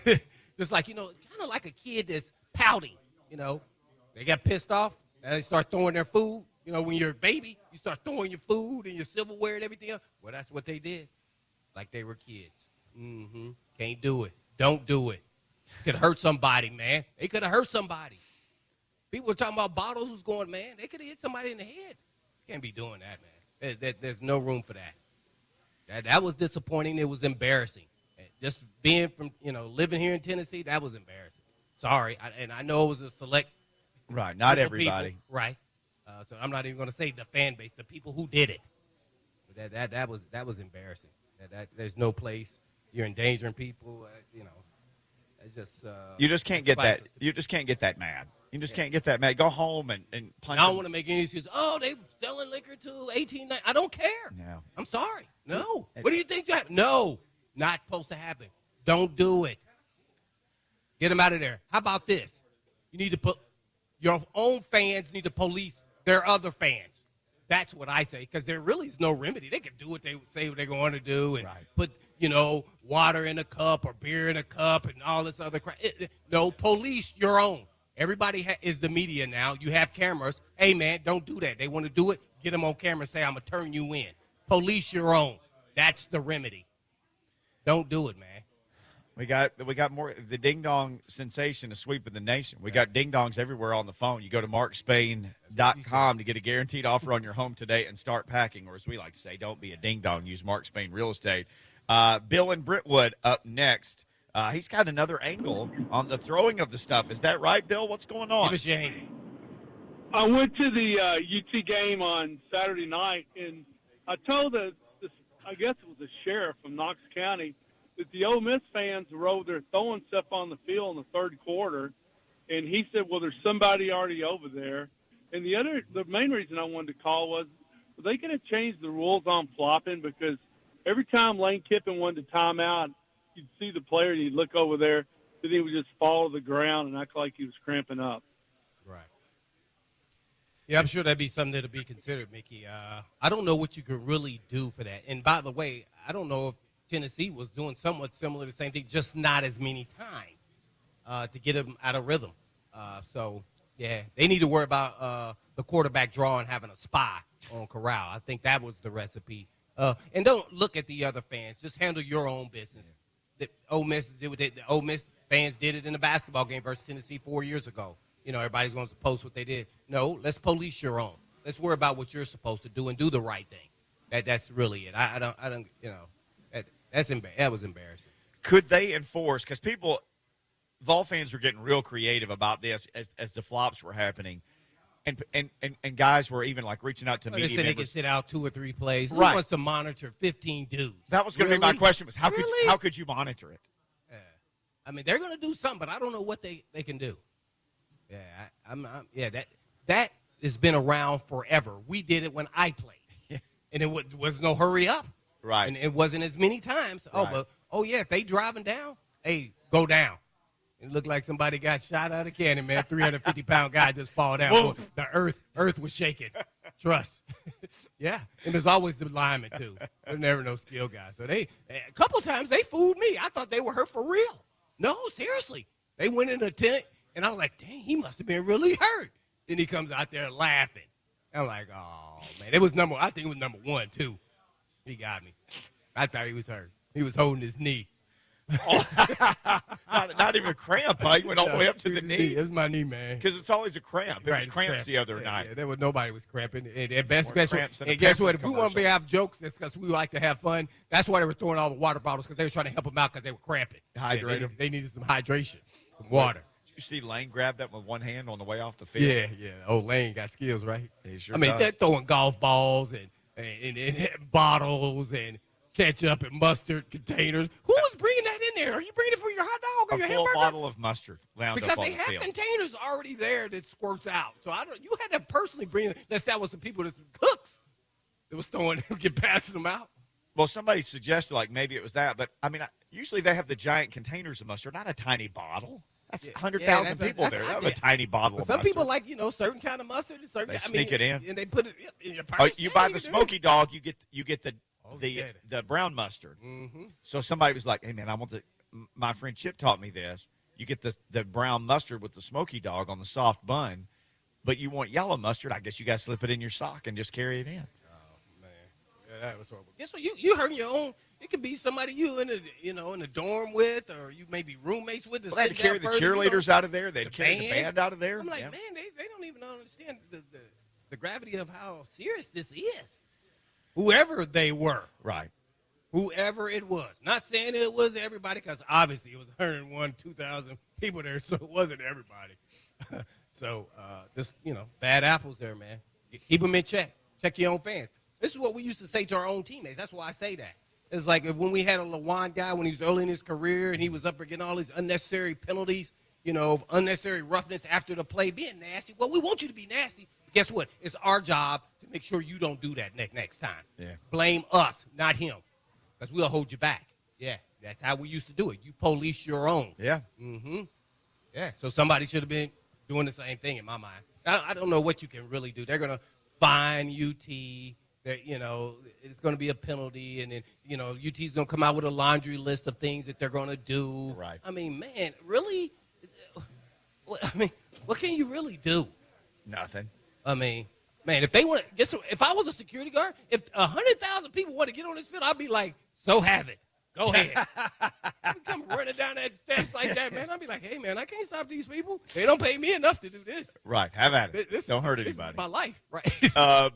it. Just like, kind of like a kid that's pouting, They got pissed off and they start throwing their food. When you're a baby, you start throwing your food and your silverware and everything else. Well, that's what they did. Like they were kids. Can't do it. Don't do it. Could hurt somebody, man. They could have hurt somebody. People were talking about bottles was going, man. They could have hit somebody in the head. Can't be doing that, man. There's no room for that. That was disappointing. It was embarrassing. Just being from, living here in Tennessee, that was embarrassing. Sorry. And I know it was a select. Right. Not everybody. People, right. So I'm not even going to say the fan base, the people who did it. But that was embarrassing. There's no place. You're endangering people. It's just you just can't get that. You just can't get that mad. You just can't get that mad. Go home and punch. I don't want to make any excuses. Oh, they selling liquor to 18. I don't care. No. I'm sorry. No. What do you think that? No. Not supposed to happen. Don't do it. Get them out of there. How about this? You need to put your own fans need to police their other fans. That's what I say, because there really is no remedy. They can do what they say what they're going to do and put, water in a cup or beer in a cup and all this other crap. No, police your own. Everybody is the media now. You have cameras. Hey, man, don't do that. They want to do it, get them on camera and say, I'm going to turn you in. Police your own. That's the remedy. Don't do it, man. We got more. The Ding Dong sensation is sweeping the nation. We got Ding Dongs everywhere on the phone. You go to markspain.com to get a guaranteed offer on your home today and start packing. Or as we like to say, don't be a Ding Dong. Use Mark Spain Real Estate. Bill in Brentwood up next. He's got another angle on the throwing of the stuff. Is that right, Bill? What's going on? Give us your angle. I went to the UT game on Saturday night, and I told I guess it was the sheriff from Knox County, that the Ole Miss fans were over there throwing stuff on the field in the third quarter, and he said, well, there's somebody already over there. And the main reason I wanted to call was, are they going to change the rules on flopping? Because every time Lane Kiffin wanted to time out, you'd see the player and he'd look over there, then he would just fall to the ground and act like he was cramping up. Right. Yeah, I'm sure that'd be something that'll be considered, Mickey. I don't know what you could really do for that. And by the way, I don't know if Tennessee was doing somewhat similar to the same thing, just not as many times to get them out of rhythm. So, yeah, they need to worry about the quarterback draw and having a spy on Corral. I think that was the recipe. And don't look at the other fans. Just handle your own business. The Ole Miss fans did it in the basketball game versus Tennessee 4 years ago. Everybody's going to post what they did. No, let's police your own. Let's worry about what you're supposed to do and do the right thing. That's really it. I don't. That was embarrassing. Could they enforce? Because Vol fans were getting real creative about this as the flops were happening, and guys were even like reaching out to media They members. They could sit out 2 or 3 plays. Who Right. wants to monitor 15 dudes? That was going to be my question: was how could you monitor it? I mean, they're going to do something, but I don't know what they can do. Yeah, that has been around forever. We did it when I played, and it was no hurry up. Right. And it wasn't as many times. Right. If they driving down, hey, go down. It looked like somebody got shot out of cannon, man. 350-pound guy just fall down. Well, the earth was shaking. Trust. Yeah. And there's always the lineman, too. There's never no skill guy. So a couple times they fooled me. I thought they were hurt for real. No, seriously. They went in a tent, and I was like, dang, he must have been really hurt. Then he comes out there laughing. I'm like, oh, man. I think it was number 1, too. He got me. I thought he was hurt. He was holding his knee. not even a cramp. Huh? You went all the way up to the knee. It was my knee, man. Because it's always a cramp. It Right, was it's cramps the other night. Yeah, there was nobody was cramping. And More guess cramps what? than a And guess what? pamphlet If we want to commercial. have jokes, it's because we like to have fun. That's why they were throwing all the water bottles, because they were trying to help them out because they were cramping. Hydrate They 'em. they needed some hydration, some water. Did you see Lane grab that with one hand on the way off the field? Yeah. Old Lane got skills, right? He sure I mean, does. they're throwing golf balls and bottles and ketchup and mustard containers. Who was bringing that in there? Are you bringing it for your hot dog or A your full hamburger? bottle of mustard wound Because up on they the have field. containers already there that squirts out. So you had to personally bring it. Unless that was the people that's cooks that was throwing passing them out. Well, somebody suggested like maybe it was that, but I mean, usually they have the giant containers of mustard, not a tiny bottle. That's 100,000 people there. They have a tiny bottle of Some mustard. people like certain kind of mustard. And certain They I sneak mean, it in. and they put it in your Oh, purse. you Yeah, buy can the do it. smoky dog, you get the yeah. the brown mustard. Mm-hmm. So somebody was like, "Hey man, I want the." My friend Chip taught me this. You get the brown mustard with the smoky dog on the soft bun, but you want yellow mustard. I guess you got to slip it in your sock and just carry it in. Yeah, that was horrible. Guess what? You hurting your own. It could be somebody you in a dorm with, or you may be roommates with. Well, they had to carry the cheerleaders out of there. They'd carry the band out of there. I'm like, Yeah. man, they don't even understand the gravity of how serious this is. Whoever they were, Right. whoever it was. Not saying it was everybody, because obviously it was 101, 2,000 people there, so it wasn't everybody. So just bad apples there, man. Keep them in check. Check your own fans. This is what we used to say to our own teammates. That's why I say that. It's like when we had a Lawan guy when he was early in his career and he was up there getting all these unnecessary penalties, of unnecessary roughness after the play, being nasty. Well, we want you to be nasty. But guess what? It's our job to make sure you don't do that next time. Yeah. Blame us, not him, because we'll hold you back. Yeah, that's how we used to do it. You police your own. Yeah. Mm-hmm. Yeah, so somebody should have been doing the same thing in my mind. I don't know what you can really do. They're going to fine UT. It's going to be a penalty, and then, UT's going to come out with a laundry list of things that they're going to do. Right. I mean, man, really? What can you really do? Nothing. I mean, man, if I was a security guard, if 100,000 people want to get on this field, I'd be like, so have it. Go ahead. Come running down that steps like that, man. I'd be like, hey, man, I can't stop these people. They don't pay me enough to do this. Right. Have at it. Don't hurt This anybody. is my life, right? Be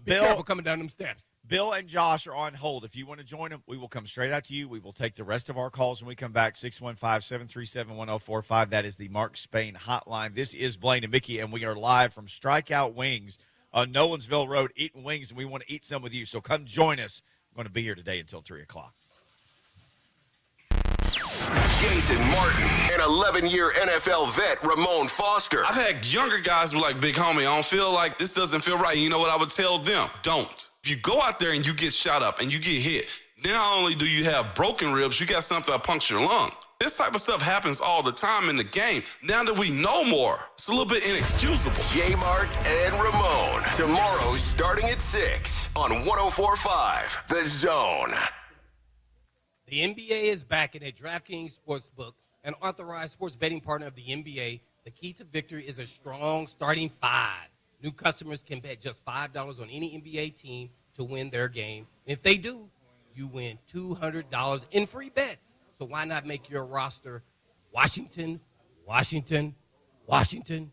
Bill, careful coming down them steps. Bill and Josh are on hold. If you want to join them, we will come straight out to you. We will take the rest of our calls when we come back. 615-737-1045. That is the Mark Spain hotline. This is Blaine and Mickey, and we are live from Strikeout Wings on Nolensville Road, eating wings, and we want to eat some with you. So come join us. We're going to be here today until 3 o'clock. Jason Martin and 11-year NFL vet Ramon Foster. I've had younger guys be like, big homie, I don't feel like this doesn't feel right. You know what I would tell them? Don't. If you go out there and you get shot up and you get hit, not only do you have broken ribs, you got something that puncture your lung. This type of stuff happens all the time in the game. Now that we know more, it's a little bit inexcusable. J-Mark and Ramon. Tomorrow starting at 6 on 104.5 The Zone. The NBA is back in a DraftKings Sportsbook, an authorized sports betting partner of the NBA. The key to victory is a strong starting five. New customers can bet just $5 on any NBA team to win their game. If they do, you win $200 in free bets. So why not make your roster Washington, Washington, Washington,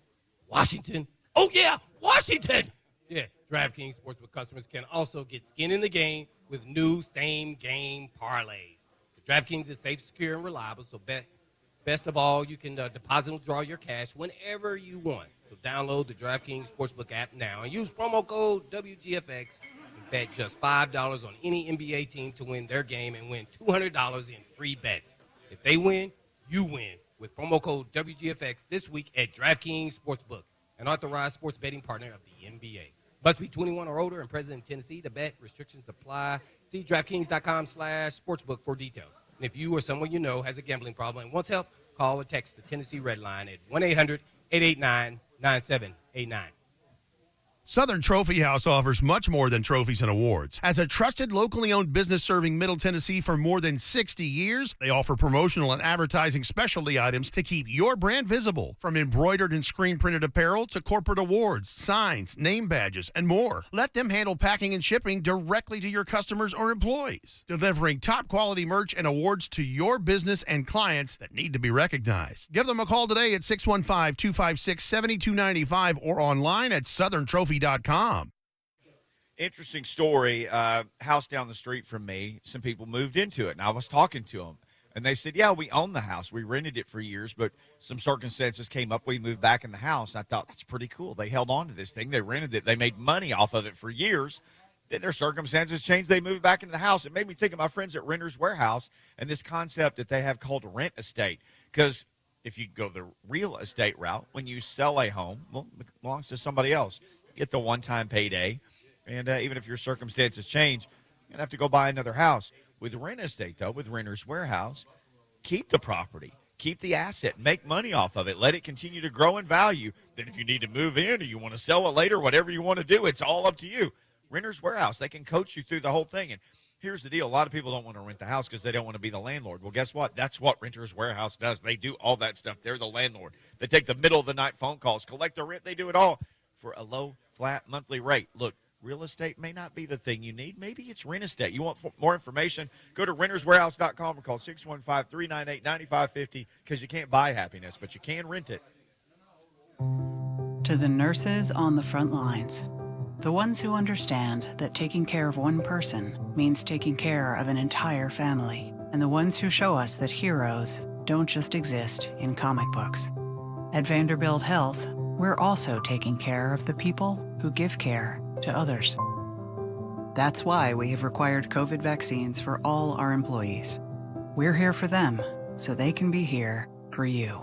Washington? Oh, yeah, Washington! Yeah, DraftKings Sportsbook customers can also get skin in the game with new same-game parlays. DraftKings is safe, secure, and reliable, so best of all, you can deposit and withdraw your cash whenever you want. So download the DraftKings Sportsbook app now and use promo code WGFX and bet just $5 on any NBA team to win their game and win $200 in free bets. If they win, you win with promo code WGFX this week at DraftKings Sportsbook, an authorized sports betting partner of the NBA. Must be 21 or older and present in Tennessee. The bet restrictions apply. See DraftKings.com/sportsbook for details. And if you or someone you know has a gambling problem and wants help, call or text the Tennessee Red Line at 1-800-889-9789. Southern Trophy House offers much more than trophies and awards. As a trusted, locally owned business serving Middle Tennessee for more than 60 years, they offer promotional and advertising specialty items to keep your brand visible. From embroidered and screen printed apparel to corporate awards, signs, name badges, and more. Let them handle packing and shipping directly to your customers or employees, delivering top quality merch and awards to your business and clients that need to be recognized. Give them a call today at 615-256-7295 or online at southerntrophy.com. Interesting story. House down the street from me, some people moved into it, and I was talking to them. And they said, yeah, we own the house. We rented it for years, but some circumstances came up. We moved back in the house. I thought, that's pretty cool. They held on to this thing. They rented it. They made money off of it for years. Then their circumstances changed. They moved back into the house. It made me think of my friends at Renter's Warehouse and this concept that they have called rent estate. Because if you go the real estate route, when you sell a home, well, it belongs to somebody else. Get the one-time payday, and even if your circumstances change, you're going to have to go buy another house. With rent estate, though, with Renter's Warehouse, keep the property, keep the asset, make money off of it, let it continue to grow in value. Then if you need to move in or you want to sell it later, whatever you want to do, it's all up to you. Renter's Warehouse, they can coach you through the whole thing. And here's the deal. A lot of people don't want to rent the house because they don't want to be the landlord. Well, guess what? That's what Renter's Warehouse does. They do all that stuff. They're the landlord. They take the middle-of-the-night phone calls, collect the rent. They do it all for a low, flat monthly rate. Look, real estate may not be the thing you need. Maybe it's rent estate. You want more information, go to renterswarehouse.com or call 615-398-9550 because you can't buy happiness, but you can rent it. To the nurses on the front lines, the ones who understand that taking care of one person means taking care of an entire family, and the ones who show us that heroes don't just exist in comic books. At Vanderbilt Health, we're also taking care of the people who give care to others. That's why we have required COVID vaccines for all our employees. We're here for them, so they can be here for you.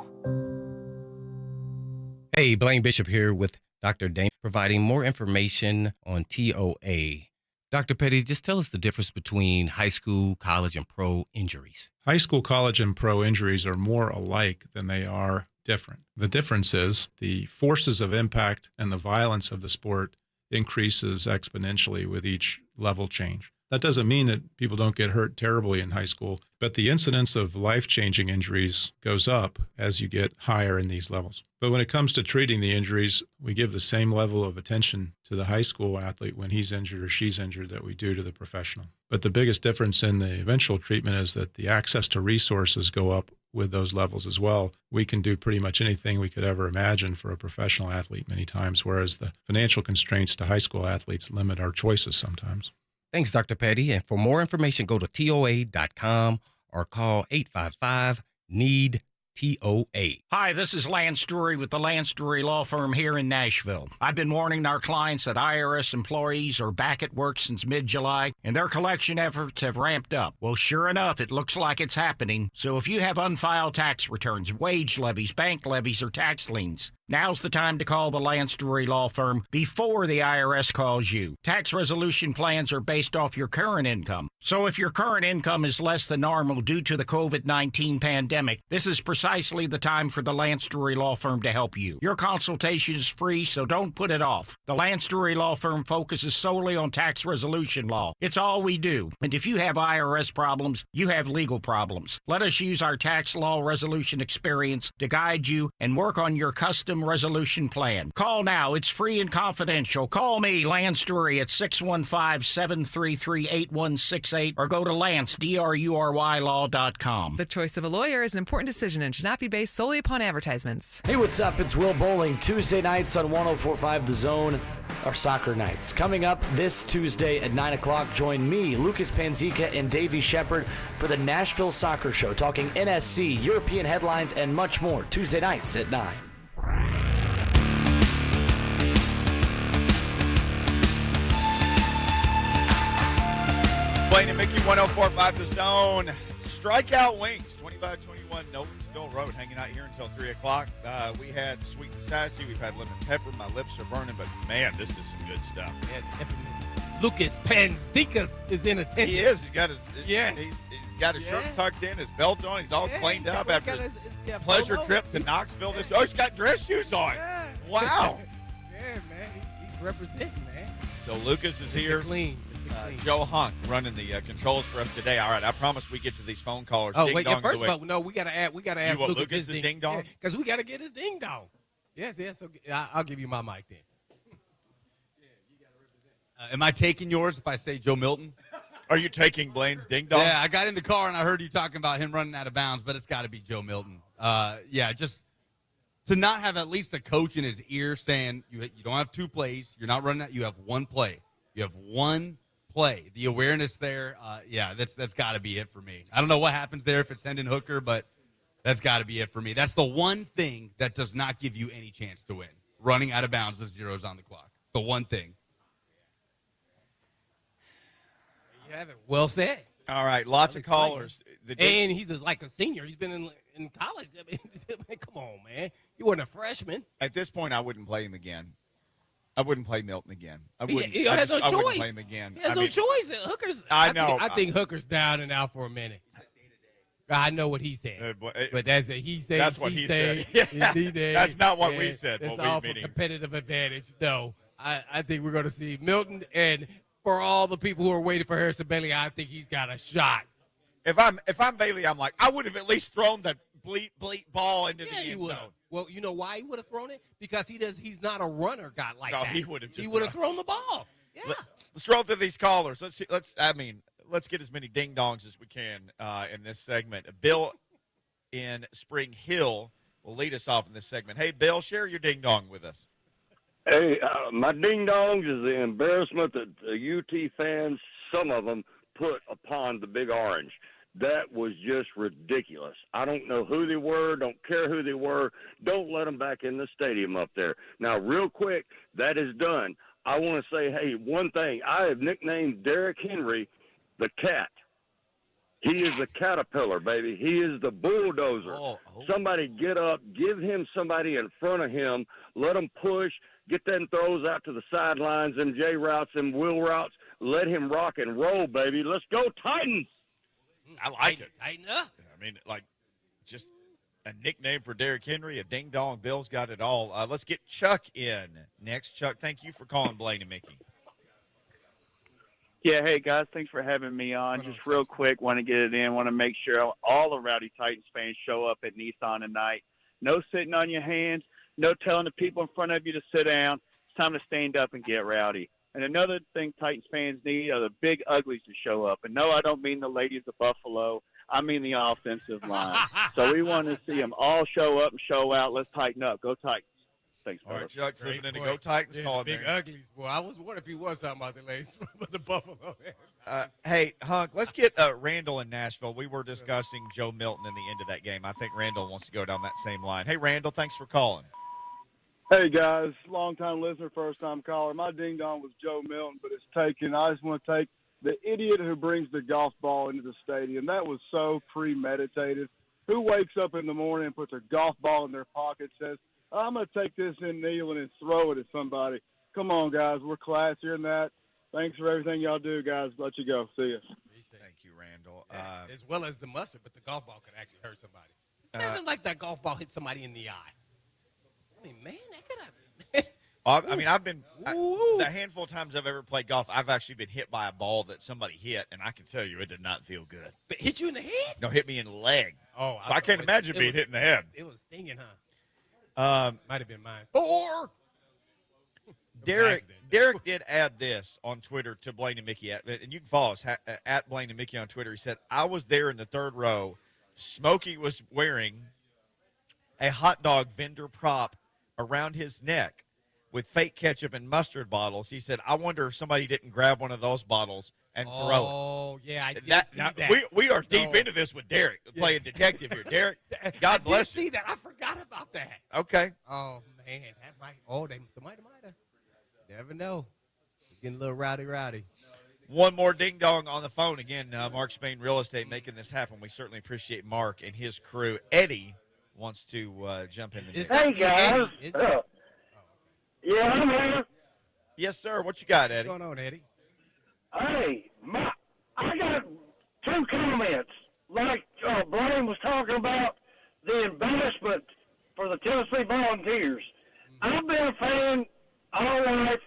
Hey, Blaine Bishop here with Dr. Dane, providing more information on TOA. Dr. Petty, just tell us the difference between high school, college, and pro injuries. High school, college, and pro injuries are more alike than they are different. The difference is the forces of impact and the violence of the sport increases exponentially with each level change. That doesn't mean that people don't get hurt terribly in high school, but the incidence of life-changing injuries goes up as you get higher in these levels. But when it comes to treating the injuries, we give the same level of attention to the high school athlete when he's injured or she's injured that we do to the professional. But the biggest difference in the eventual treatment is that the access to resources go up with those levels as well. We can do pretty much anything we could ever imagine for a professional athlete many times, whereas the financial constraints to high school athletes limit our choices sometimes. Thanks, Dr. Petty. And for more information, go to TOA.com or call 855-NEED-TOA. Hi, this is Lance Drury with the Lance Drury Law Firm here in Nashville. I've been warning our clients that IRS employees are back at work since mid-July, and their collection efforts have ramped up. Well, sure enough, it looks like it's happening. So if you have unfiled tax returns, wage levies, bank levies, or tax liens, now's the time to call the Lance Drury Law Firm before the IRS calls you. Tax resolution plans are based off your current income. So if your current income is less than normal due to the COVID-19 pandemic, this is precisely the time for the Lance Drury Law Firm to help you. Your consultation is free, so don't put it off. The Lance Drury Law Firm focuses solely on tax resolution law. It's all we do. And if you have IRS problems, you have legal problems. Let us use our tax law resolution experience to guide you and work on your custom resolution plan. Call now. It's free and confidential. Call me, Lance Drury, at 615-733-8168 or go to LanceDruryLaw.com. The choice of a lawyer is an important decision and should not be based solely upon advertisements. Hey, what's up? It's Will Bowling. Tuesday nights on 104.5 The Zone are soccer nights. Coming up this Tuesday at 9 o'clock, join me, Lucas Panzica, and Davey Shepard for the Nashville Soccer Show, talking NSC, European headlines, and much more. Tuesday nights at 9. Blaine and Mickey, 104.5 The Zone. Strikeout Wings, 2521 Knoxville Road, hanging out here until 3 o'clock. We had sweet and sassy. We've had lemon pepper. My lips are burning, but, man, this is some good stuff. And infamous Lucas Panzica is in attendance. He is. He's got his shirt tucked in, his belt on. He's all cleaned up after his pleasure trip to Knoxville. Oh, he's got dress shoes on. Yeah. Wow. Yeah, man. He's representing, man. So Lucas is here. Clean. Joe Hunk running the controls for us today. All right, I promise we get to these phone callers. Oh, ding wait, dong first away. of all, no, we gotta ask You want Lucas Lucas's ding dong? because we gotta get his ding dong. Yes. So I'll give you my mic then. Am I taking yours if I say Joe Milton? Are you taking Blaine's ding dong? Yeah, I got in the car and I heard you talking about him running out of bounds, but it's got to be Joe Milton. Just to not have at least a coach in his ear saying you don't have 2 plays, you're not running out, you have 1 play. You have 1 play. The awareness there, that's got to be it for me. I don't know what happens there if it's Hendon Hooker, but that's got to be it for me. That's the one thing that does not give you any chance to win. Running out of bounds with zeros on the clock. It's the one thing. You have it. Well said. All right, lots of callers. And he's like a senior. He's been in college. I mean, come on, man. You weren't a freshman. At this point, I wouldn't play him again. I wouldn't play Milton again. I wouldn't. He has no choice. I wouldn't play him again. He has no choice. Hooker's. I know. I think Hooker's down and out for a minute. I know what he said, but that's a he said. That's what he said. That's not what we said. It's all for competitive advantage. No, I think we're going to see Milton, and for all the people who are waiting for Harrison Bailey, I think he's got a shot. If I'm Bailey, I'm like, I would have at least thrown the bleep ball into the end zone. Well, you know why he would have thrown it? Because he's not a runner guy like that. He would have thrown the ball. Yeah. Let's roll through these callers. Let's get as many ding dongs as we can in this segment. Bill in Spring Hill will lead us off in this segment. Hey, Bill, share your ding dong with us. Hey, my ding dongs is the embarrassment that the UT fans, some of them, put upon the Big Orange. That was just ridiculous. I don't know who they were, don't care who they were. Don't let them back in the stadium up there. Now, real quick, that is done. I want to say, hey, one thing. I have nicknamed Derrick Henry the Cat. He is the caterpillar, baby. He is the bulldozer. Somebody get up, give him somebody in front of him, let him push, get them throws out to the sidelines, them J routes, them wheel routes. Let him rock and roll, baby. Let's go, Titans. I like it. Tighten up. I mean, just a nickname for Derrick Henry, a ding dong. Bill's got it all. Let's get Chuck in next. Chuck, thank you for calling Blaine and Mickey. Yeah, hey, guys, thanks for having me on. Just real quick, want to get it in. Want to make sure all the Rowdy Titans fans show up at Nissan tonight. No sitting on your hands. No telling the people in front of you to sit down. It's time to stand up and get rowdy. And another thing Titans fans need are the big uglies to show up. And no, I don't mean the ladies of Buffalo. I mean the offensive line. So we want to see them all show up and show out. Let's tighten up. Go Titans. Thanks, All right, brother. Chuck's living in the Go Titans calling big there. uglies, boy. I was wondering if he was talking about the ladies, but the Buffalo. Hey, Hunk, let's get Randall in Nashville. We were discussing Joe Milton in the end of that game. I think Randall wants to go down that same line. Hey, Randall, thanks for calling. Hey, guys, long-time listener, first-time caller. My ding-dong was Joe Milton, but it's taken. I just want to take the idiot who brings the golf ball into the stadium. That was so premeditated. Who wakes up in the morning and puts a golf ball in their pocket, says, I'm going to take this in kneeling and throw it at somebody. Come on, guys. We're classier than that. Thanks for everything y'all do, guys. Let you go. See you. Thank you, Randall. As well as the mustard, but the golf ball could actually hurt somebody. It doesn't like that golf ball hit somebody in the eye. I mean, man, that could have. I mean, I've been the handful of times I've ever played golf, I've actually been hit by a ball that somebody hit, and I can tell you it did not feel good. But hit you in the head? No, hit me in the leg. Oh, so I can't imagine being hit in the head. It was stinging, huh? Might have been mine. Or Derek did add this on Twitter to Blaine and Mickey, and you can follow us at Blaine and Mickey on Twitter. He said, I was there in the third row. Smokey was wearing a hot dog vendor prop around his neck with fake ketchup and mustard bottles. He said, I wonder if somebody didn't grab one of those bottles and throw it. Oh, yeah, I did see that. We are deep into this with Derek, playing detective here. Derek, God bless you. I did see that. I forgot about that. Okay. Oh, man. That might, somebody might have. Never know. It's getting a little rowdy. One more ding-dong on the phone. Again, Mark Spain Real Estate making this happen. We certainly appreciate Mark and his crew. Eddie wants to jump in the mix. Hey, guys. Yeah, I'm here. Yes, sir. What you got, Eddie? What's going on, Eddie? Hey, I got two comments. Like Blaine was talking about the embarrassment for the Tennessee Volunteers. I've been a fan all life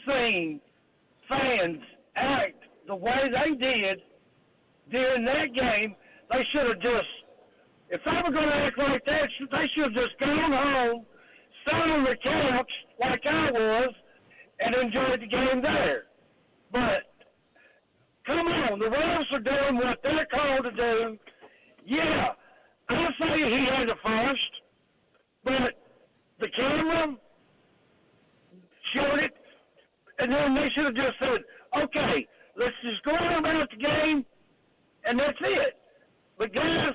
seen fans act the way they did during that game, they should have just, if they were going to act like that, they should have just gone home, sat on the couch like I was, and enjoyed the game there. But, come on, the refs are doing what they're called to do. Yeah, I say he had the first, but the camera showed it, and then they should have just said, okay, let's just go on about the game, and that's it. But guys,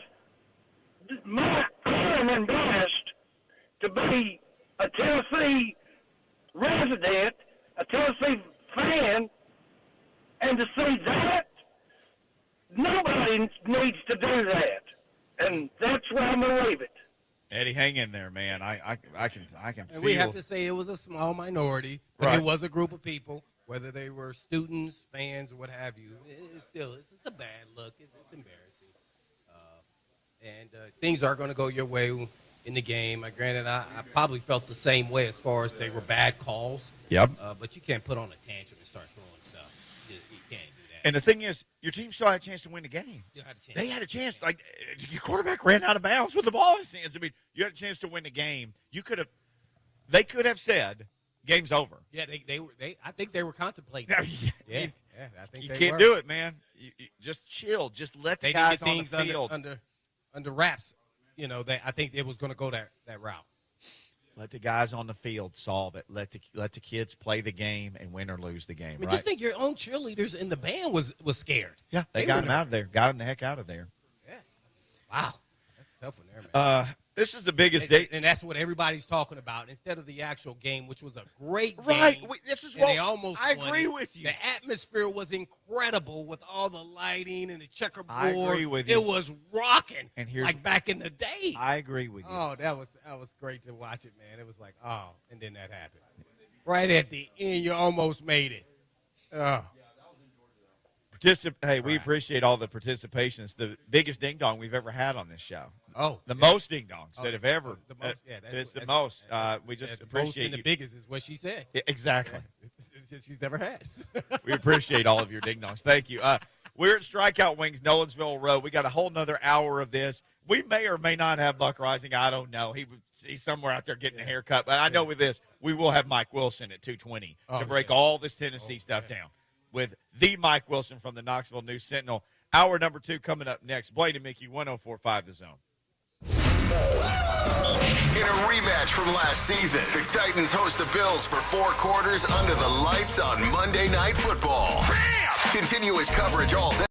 I am embarrassed to be a Tennessee resident, a Tennessee fan, and to see that. Nobody needs to do that, and that's where I'm gonna leave it. Eddie, hang in there, man. I can And feel. we have to say it was a small minority, but Right. it was a group of people, whether they were students, fans, or what have you. It's a bad look. It's embarrassing. And things are going to go your way in the game. Granted, I probably felt the same way as far as they were bad calls. Yep. But you can't put on a tantrum and start throwing stuff. You can't do that. And the thing is, your team still had a chance to win the game. Still had a chance. They had a chance. Like, your quarterback ran out of bounds with the ball in his hands. I mean, you had a chance to win the game. They could have said, game's over. Yeah, I think they were contemplating. Yeah, I think You they can't were. do it, man. You just chill. Just let the They guys needed on the things field. under wraps. You know, I think it was going to go that route. Let the guys on the field solve it. Let the kids play the game and win or lose the game. I mean, right? just think your own cheerleaders in the band was scared. Yeah, they got him out of there. Got him the heck out of there. Yeah. Wow. That's a tough one there, man. This is the biggest day. And that's what everybody's talking about instead of the actual game, which was a great game. Right. This is and what they almost I won agree it. with you. The atmosphere was incredible with all the lighting and the checkerboard. I agree with you. It was rocking. And here's like back in the day. I agree with you. Oh, that was great to watch it, man. It was like, oh, and then that happened. Right at the end, you almost made it. Oh. Hey, we appreciate all the participation. It's the biggest ding dong we've ever had on this show. Oh, the most ding dongs that have ever. The most, yeah, it's the most. We just the most appreciate and you. the biggest is what she said. Yeah, exactly. She's never had. We appreciate all of your ding dongs. Thank you. We're at Strikeout Wings, Nolensville Road. We got a whole nother hour of this. We may or may not have Buck Reising. I don't know. He's somewhere out there getting a haircut. But I know with this, we will have Mike Wilson at 2:20 to break all this Tennessee stuff down with the Mike Wilson from the Knoxville News Sentinel. Hour number 2 coming up next. Blaine and Mickey, 104.5 The Zone. In a rematch from last season, the Titans host the Bills for 4 quarters under the lights on Monday Night Football. Bam! Continuous coverage all day.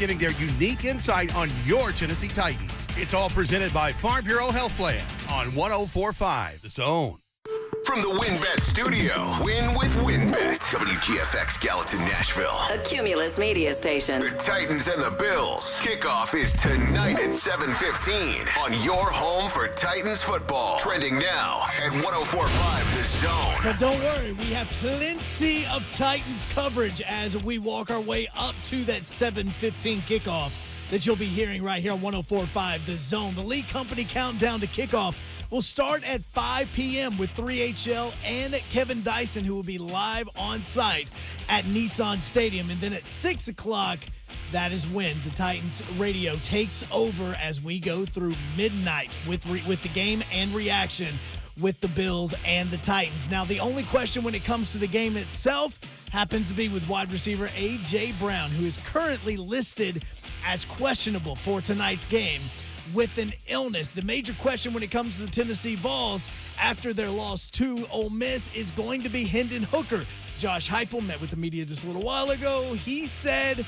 giving their unique insight on your Tennessee Titans. It's all presented by Farm Bureau Health Plan on 104.5 The Zone. From the WinBet studio, win with WinBet. WGFX Gallatin, Nashville. A Cumulus media station. The Titans and the Bills. Kickoff is tonight at 7:15 on your home for Titans football. Trending now at 104.5 The Zone. But don't worry, we have plenty of Titans coverage as we walk our way up to that 7:15 kickoff that you'll be hearing right here on 104.5 The Zone. The League Company countdown to kickoff will start at 5 p.m. with 3HL and Kevin Dyson, who will be live on site at Nissan Stadium. And then at 6 o'clock, that is when the Titans radio takes over as we go through midnight with the game and reaction with the Bills and the Titans. Now, the only question when it comes to the game itself happens to be with wide receiver A.J. Brown, who is currently listed as questionable for tonight's game with an illness. The major question when it comes to the Tennessee Vols after their loss to Ole Miss is going to be Hendon Hooker. Josh Heupel met with the media just a little while ago. He said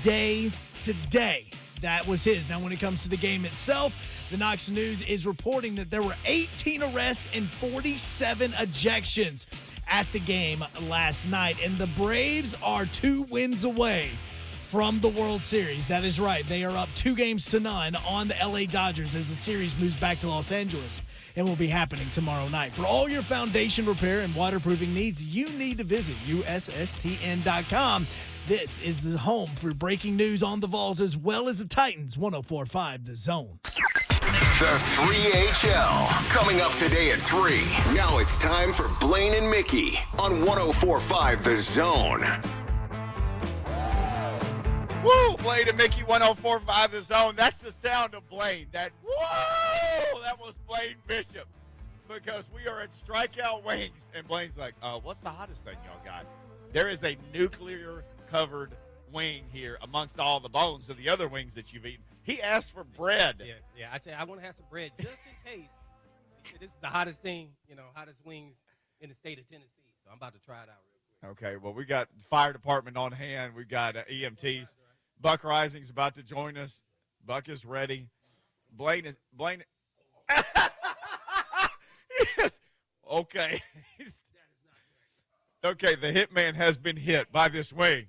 day to day. That was his. Now, when it comes to the game itself, the Knox News is reporting that there were 18 arrests and 47 ejections at the game last night. And the Braves are 2 wins away from the World Series. That is right. They are up 2-0 on the LA Dodgers as the series moves back to Los Angeles and will be happening tomorrow night. For all your foundation repair and waterproofing needs, you need to visit USSTN.com. This is the home for breaking news on the Vols as well as the Titans. 104.5 The Zone. The 3HL coming up today at 3. Now it's time for Blaine and Mickey on 104.5 The Zone. Woo! Blaine and Mickey, 104.5 The Zone. That's the sound of Blaine. That was Blaine Bishop. Because we are at Strikeout Wings. And Blaine's like, what's the hottest thing y'all got? There is a nuclear-covered wing here amongst all the bones of the other wings that you've eaten. He asked for bread. Yeah. I said, I want to have some bread just in case. He said, this is the hottest thing, hottest wings in the state of Tennessee. So I'm about to try it out real quick. Okay, well, we got the fire department on hand. We've got EMTs. Buck Reising's about to join us. Buck is ready. Blaine. Yes. Okay. Okay, the hitman has been hit by this wing.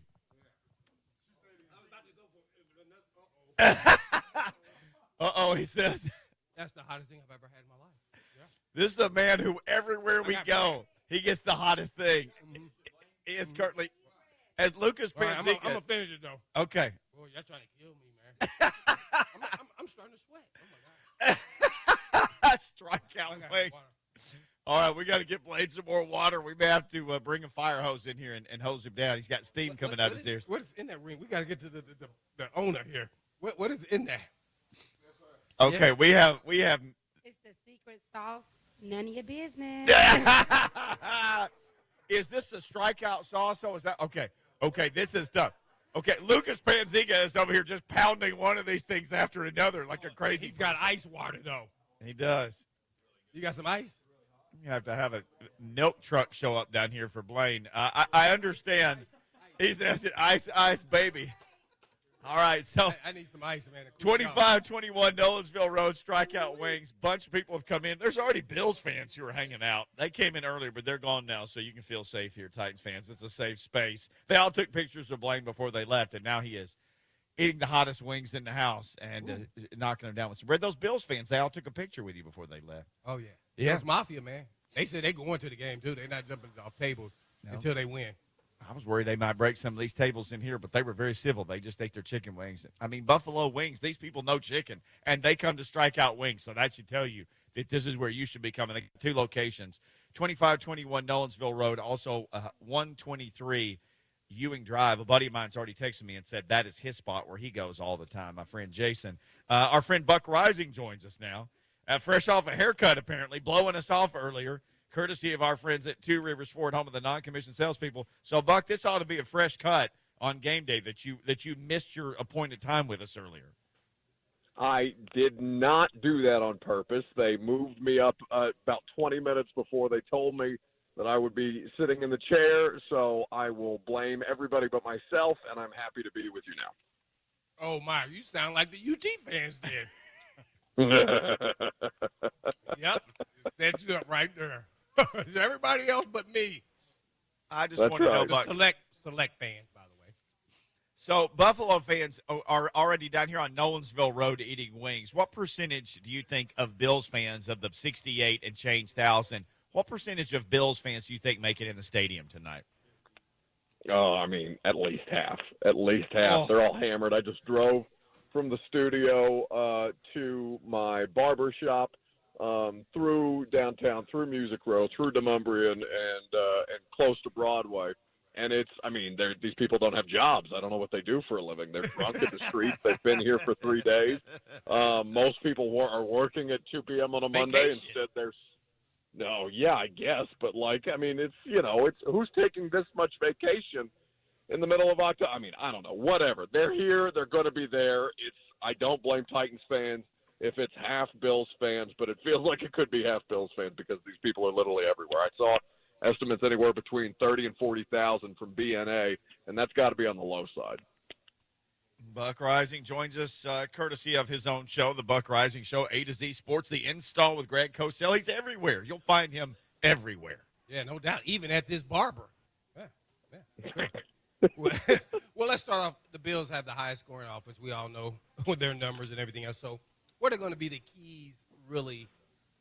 Uh-oh, he says. That's the hottest thing I've ever had in my life. Yeah. This is a man who everywhere we go, he gets the hottest thing. He is currently, as Lucas Panzica. I'm going to finish it, though. Okay. Boy, y'all trying to kill me, man. I'm starting to sweat. Oh, my God. Strikeout wing. All right, we got to get Blaine some more water. We may have to bring a fire hose in here and hose him down. He's got steam coming out his ears. What's in that ring? We got to get to the owner here. What is in there? Okay, we have. It's the secret sauce. None of your business. Is this the strikeout sauce? Or is that okay? Okay, this is tough. Okay, Lucas Panzica is over here just pounding one of these things after another like a crazy. He's got ice water though. He does. You got some ice? You have to have a milk truck show up down here for Blaine. I understand. He's asking ice, baby. All right, so I need some ice, man. 25-21 Nolensville Road, Strikeout Wings. Bunch of people have come in. There's already Bills fans who are hanging out. They came in earlier, but they're gone now, so you can feel safe here, Titans fans. It's a safe space. They all took pictures of Blaine before they left, and now he is eating the hottest wings in the house and knocking them down with some bread. Those Bills fans, they all took a picture with you before they left. Oh, yeah. Yeah. It's Mafia, man. They said they going to the game, too. They're not jumping off tables until they win. I was worried they might break some of these tables in here, but they were very civil. They just ate their chicken wings. I mean, Buffalo Wings, these people know chicken, and they come to Strikeout Wings, so that should tell you that this is where you should be coming. They got 2 locations, 2521 Nolensville Road, also 123 Ewing Drive. A buddy of mine's already texted me and said that is his spot where he goes all the time, my friend Jason. Our friend Buck Reising joins us now, fresh off a haircut apparently, blowing us off earlier. Courtesy of our friends at Two Rivers Ford, home of the non-commissioned salespeople. So, Buck, this ought to be a fresh cut on game day that you missed your appointed time with us earlier. I did not do that on purpose. They moved me up about 20 minutes before they told me that I would be sitting in the chair, so I will blame everybody but myself, and I'm happy to be with you now. Oh, my, you sound like the UT fans did. Yep. Set you up right there. Everybody else but me. I just want to know about select fans, by the way. So Buffalo fans are already down here on Nolensville Road eating wings. What percentage do you think of Bills fans, of the 68 and change thousand, what percentage of Bills fans do you think make it in the stadium tonight? Oh, I mean, at least half. At least half. Oh. They're all hammered. I just drove from the studio to my barber shop, through downtown, through Music Row, through Demonbreun, and close to Broadway. And these people don't have jobs. I don't know what they do for a living. They're drunk in the streets. They've been here for 3 days. Most people are working at 2 p.m. on a Monday. Instead, no, yeah, I guess. But, it's who's taking this much vacation in the middle of October? I don't know. Whatever. They're here. They're going to be there. I don't blame Titans fans if it's half Bills fans, but it feels like it could be half Bills fans because these people are literally everywhere. I saw estimates anywhere between 30 and 40,000 from BNA, and that's got to be on the low side. Buck Reising joins us courtesy of his own show, The Buck Reising Show, A to Z Sports, The Install with Greg Cosell. He's everywhere. You'll find him everywhere. Yeah, no doubt, even at this barber. Yeah, sure. Well, let's start off. The Bills have the highest scoring offense. We all know with their numbers and everything else. So what are going to be the keys, really,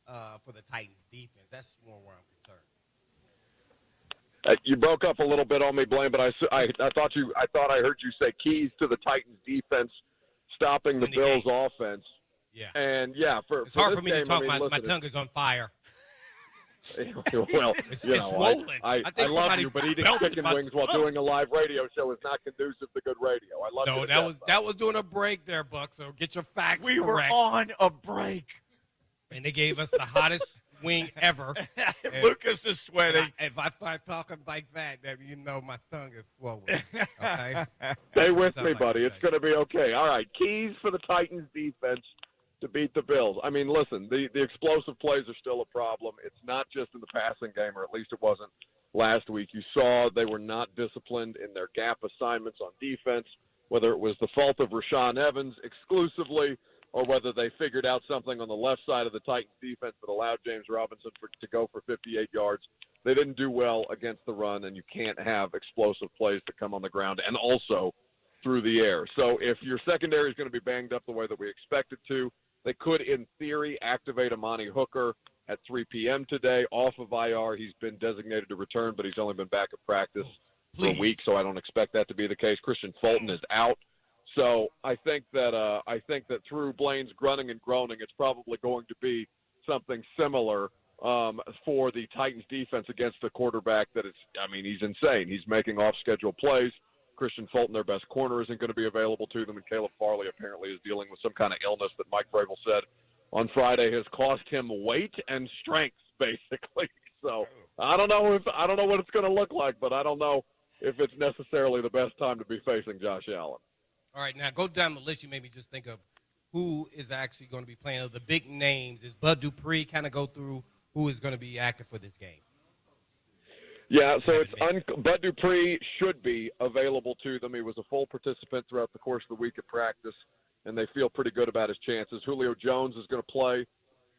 for the Titans' defense? That's more where I'm concerned. You broke up a little bit on me, Blaine, but I thought I heard you say keys to the Titans' defense stopping the Bills' offense. Yeah. And it's hard for me to talk. My tongue is on fire. Well, it's swollen. I love you, but eating chicken wings while doing a live radio show is not conducive to good radio. I love you. No, that was doing a break there, Buck. So get your facts correct. We were on a break, and they gave us the hottest wing ever. Lucas is sweating. If I start talking like that, you know my tongue is swollen. Okay. Stay with me, like buddy. It's going to be okay. All right. Keys for the Titans defense to beat the Bills. Listen, the explosive plays are still a problem. It's not just in the passing game, or at least it wasn't last week. You saw they were not disciplined in their gap assignments on defense, whether it was the fault of Rashaan Evans exclusively or whether they figured out something on the left side of the Titans defense that allowed James Robinson to go for 58 yards. They didn't do well against the run, and you can't have explosive plays to come on the ground and also through the air. So if your secondary is going to be banged up the way that we expect it to, they could, in theory, activate Amani Hooker at 3 p.m. today off of IR. He's been designated to return, but he's only been back at practice for a week, so I don't expect that to be the case. Christian Fulton is out. So I think that through Blaine's grunting and groaning, it's probably going to be something similar for the Titans defense against a quarterback that he's insane. He's making off-schedule plays. Christian Fulton, their best corner, isn't going to be available to them, and Caleb Farley apparently is dealing with some kind of illness that Mike Vrabel said on Friday has cost him weight and strength, basically. So I don't know what it's going to look like, but I don't know if it's necessarily the best time to be facing Josh Allen. All right, now go down the list. You made me just think of who is actually going to be playing. The big names. Is Bud Dupree kind of go through who is going to be active for this game? Yeah, so Bud Dupree should be available to them. He was a full participant throughout the course of the week at practice, and they feel pretty good about his chances. Julio Jones is going to play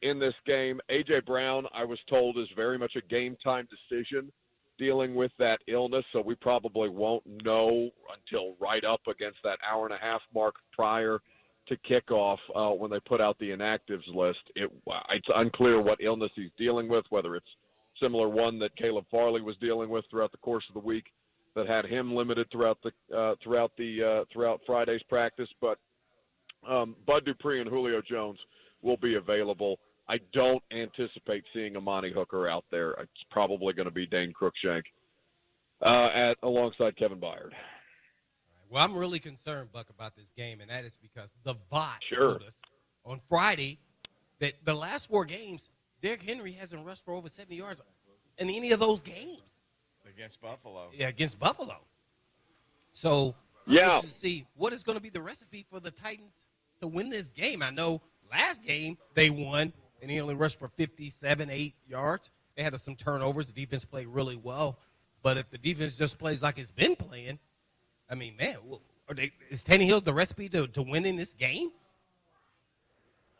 in this game. A.J. Brown, I was told, is very much a game-time decision dealing with that illness, so we probably won't know until right up against that hour-and-a-half mark prior to kickoff when they put out the inactives list. It's unclear what illness he's dealing with, whether it's similar one that Caleb Farley was dealing with throughout the course of the week that had him limited throughout Friday's practice. But Bud Dupree and Julio Jones will be available. I don't anticipate seeing Amani Hooker out there. It's probably going to be Dane Cruikshank alongside Kevin Byard. Well, I'm really concerned, Buck, about this game, and that is because the bot told us on Friday that the last 4 games, Derrick Henry hasn't rushed for over 70 yards in any of those games. Against Buffalo. Yeah, against Buffalo. So, yeah, to see what is going to be the recipe for the Titans to win this game. I know last game they won, and he only rushed for 57, 8 yards. They had some turnovers. The defense played really well. But if the defense just plays like it's been playing, I mean, man, is Tannehill the recipe to winning this game?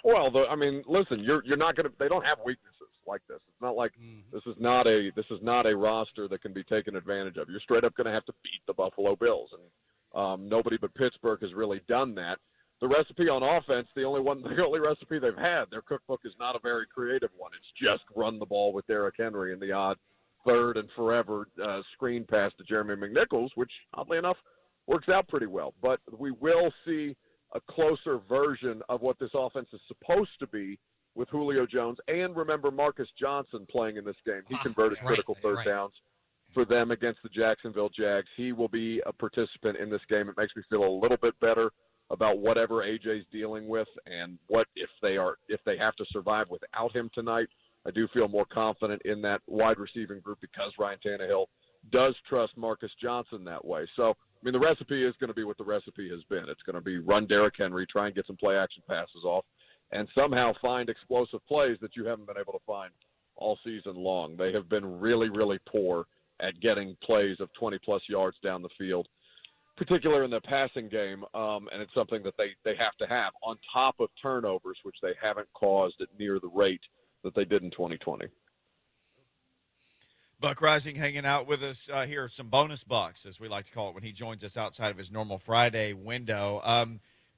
Well, listen, you're not going to. They don't have weaknesses like this. It's not like this is not a roster that can be taken advantage of. You're straight up going to have to beat the Buffalo Bills, and nobody but Pittsburgh has really done that. The recipe on offense, the only recipe they've had, their cookbook is not a very creative one. It's just run the ball with Derrick Henry and the odd third and forever screen pass to Jeremy McNichols, which oddly enough works out pretty well. But we will see a closer version of what this offense is supposed to be with Julio Jones. And remember Marcus Johnson playing in this game. He converted critical third downs for them against the Jacksonville Jags. He will be a participant in this game. It makes me feel a little bit better about whatever AJ's dealing with, and what if they have to survive without him tonight. I do feel more confident in that wide receiving group because Ryan Tannehill does trust Marcus Johnson that way. So, the recipe is going to be what the recipe has been. It's going to be run Derrick Henry, try and get some play action passes off, and somehow find explosive plays that you haven't been able to find all season long. They have been really, really poor at getting plays of 20-plus yards down the field, particularly in the passing game, and it's something that they have to have on top of turnovers, which they haven't caused at near the rate that they did in 2020. Buck Reising hanging out with us here. Some bonus bucks, as we like to call it, when he joins us outside of his normal Friday window.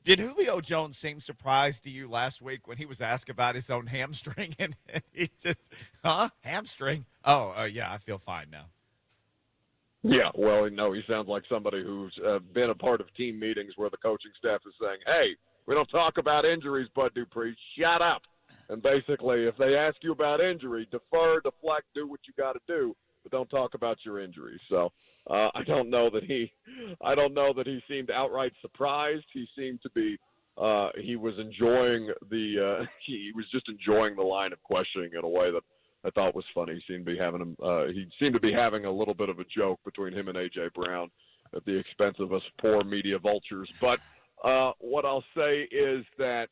Did Julio Jones seem surprised to you last week when he was asked about his own hamstring? And he just, hamstring? Oh, yeah, I feel fine now. Yeah, well, no, he sounds like somebody who's been a part of team meetings where the coaching staff is saying, hey, we don't talk about injuries, Bud Dupree, shut up. And basically, if they ask you about injury, defer, deflect, do what you got to do, but don't talk about your injuries. So I don't know that he seemed outright surprised. He seemed to be he was enjoying he was just enjoying the line of questioning in a way that I thought was funny. He seemed to be having a little bit of a joke between him and A.J. Brown at the expense of us poor media vultures. But what I'll say is that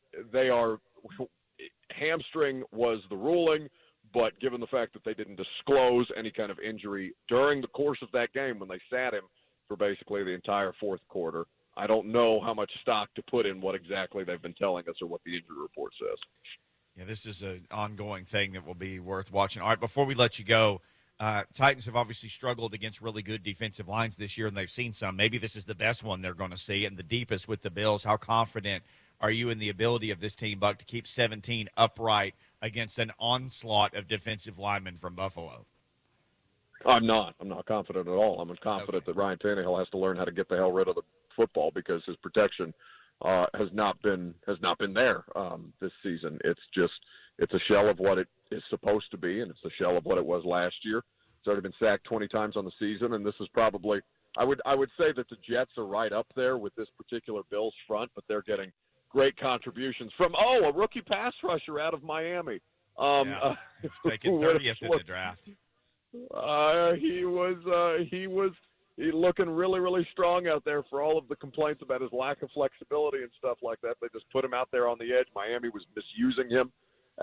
hamstring was the ruling, but given the fact that they didn't disclose any kind of injury during the course of that game when they sat him for basically the entire fourth quarter, I don't know how much stock to put in what exactly they've been telling us or what the injury report says. Yeah, this is an ongoing thing that will be worth watching. All right, before we let you go, Titans have obviously struggled against really good defensive lines this year, and they've seen some. Maybe this is the best one they're going to see, and the deepest with the Bills. How confident are you in the ability of this team, Buck, to keep 17 upright against an onslaught of defensive linemen from Buffalo? I'm not confident at all. I'm confident that Ryan Tannehill has to learn how to get the hell rid of the football because his protection has not been there this season. It's a shell of what it is supposed to be, and it's a shell of what it was last year. It's already been sacked 20 times on the season, and this is probably I would say that the Jets are right up there with this particular Bills front, but they're getting great contributions from a rookie pass rusher out of Miami. He's taken 30th in the draft. He was looking really, really strong out there for all of the complaints about his lack of flexibility and stuff like that. They just put him out there on the edge. Miami was misusing him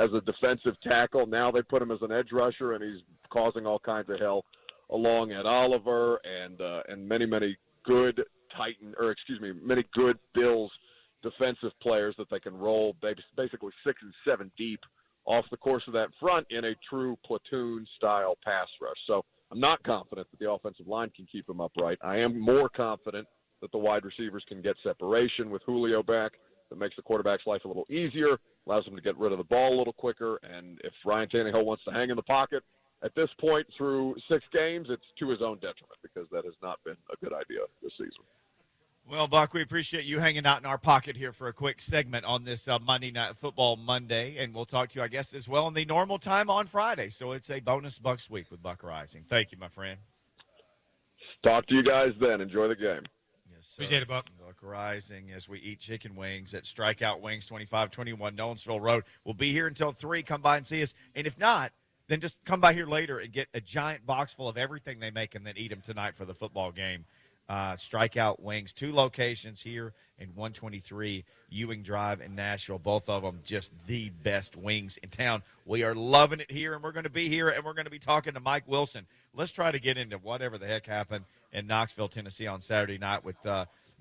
as a defensive tackle. Now they put him as an edge rusher, and he's causing all kinds of hell along at Oliver and many good many good Bills defensive players that they can roll basically 6 and 7 deep off the course of that front in a true platoon-style pass rush. So I'm not confident that the offensive line can keep him upright. I am more confident that the wide receivers can get separation with Julio back. That makes the quarterback's life a little easier, allows him to get rid of the ball a little quicker. And if Ryan Tannehill wants to hang in the pocket at this point through 6 games, it's to his own detriment because that has not been a good idea this season. Well, Buck, we appreciate you hanging out in our pocket here for a quick segment on this Monday Night Football Monday, and we'll talk to you, I guess, as well in the normal time on Friday. So it's a bonus Bucks week with Buck Reising. Thank you, my friend. Talk to you guys then. Enjoy the game. Yes, sir. Appreciate it, Buck. Buck Reising as we eat chicken wings at Strikeout Wings, 2521 Nolensville Road. We'll be here until 3. Come by and see us. And if not, then just come by here later and get a giant box full of everything they make and then eat them tonight for the football game. Strikeout Wings, 2 locations here in 123 Ewing Drive in Nashville. Both of them just the best wings in town. We are loving it here, and we're going to be here, and we're going to be talking to Mike Wilson. Let's try to get into whatever the heck happened in Knoxville, Tennessee on Saturday night with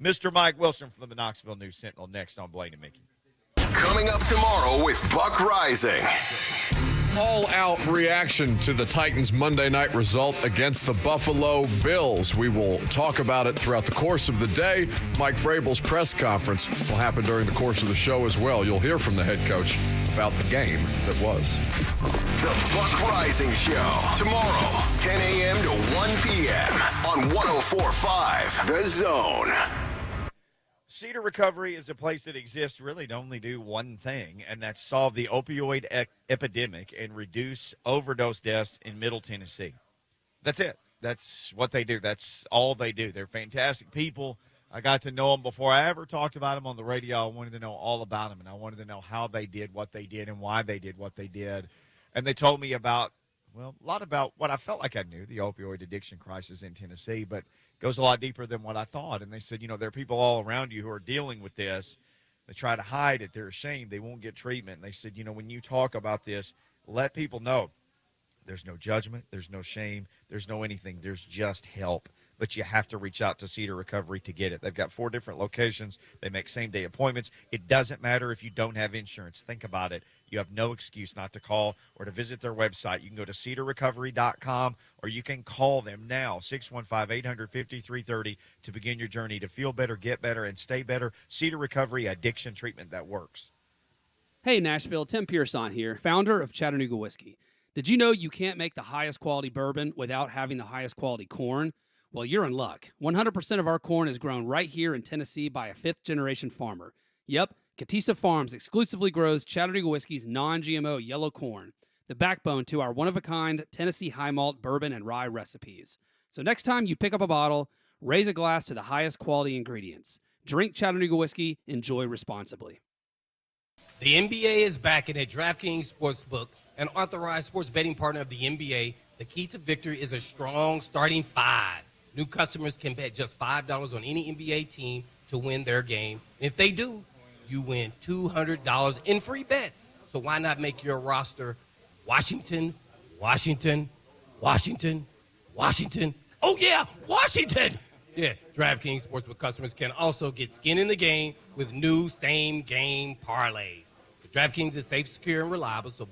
Mr. Mike Wilson from the Knoxville News Sentinel next on Blaine and Mickey. Coming up tomorrow with Buck Reising. All-out reaction to the Titans' Monday night result against the Buffalo Bills. We will talk about it throughout the course of the day. Mike Vrabel's press conference will happen during the course of the show as well. You'll hear from the head coach about the game that was. The Buck Reising Show. Tomorrow, 10 a.m. to 1 p.m. on 104.5 The Zone. Cedar Recovery is a place that exists really to only do one thing, and that's solve the opioid epidemic and reduce overdose deaths in Middle Tennessee. That's it. That's what they do. That's all they do. They're fantastic people. I got to know them before I ever talked about them on the radio. I wanted to know all about them, and I wanted to know how they did what they did and why they did what they did. And they told me about, well, a lot about what I felt like I knew, the opioid addiction crisis in Tennessee, but goes a lot deeper than what I thought. And they said, there are people all around you who are dealing with this. They try to hide it. They're ashamed. They won't get treatment. And they said, when you talk about this, let people know there's no judgment. There's no shame. There's no anything. There's just help. But you have to reach out to Cedar Recovery to get it. They've got 4 different locations. They make same-day appointments. It doesn't matter if you don't have insurance. Think about it. You have no excuse not to call or to visit their website. You can go to cedarrecovery.com or you can call them now, 615-800-5330, to begin your journey to feel better, get better, and stay better. Cedar Recovery, addiction treatment that works. Hey, Nashville, Tim Pearson here, founder of Chattanooga Whiskey. Did you know you can't make the highest quality bourbon without having the highest quality corn? Well, you're in luck. 100% of our corn is grown right here in Tennessee by a 5th-generation farmer. Yep, Catisa Farms exclusively grows Chattanooga Whiskey's non-GMO yellow corn, the backbone to our one-of-a-kind Tennessee high malt bourbon and rye recipes. So next time you pick up a bottle, raise a glass to the highest quality ingredients. Drink Chattanooga Whiskey, enjoy responsibly. The NBA is back, and at DraftKings Sportsbook, an authorized sports betting partner of the NBA, the key to victory is a strong starting 5. New customers can bet just $5 on any NBA team to win their game. And if they do, you win $200 in free bets. So why not make your roster Washington, Washington, Washington, Washington? Oh, yeah, Washington! Yeah, DraftKings Sportsbook customers can also get skin in the game with new same-game parlays. DraftKings is safe, secure, and reliable, so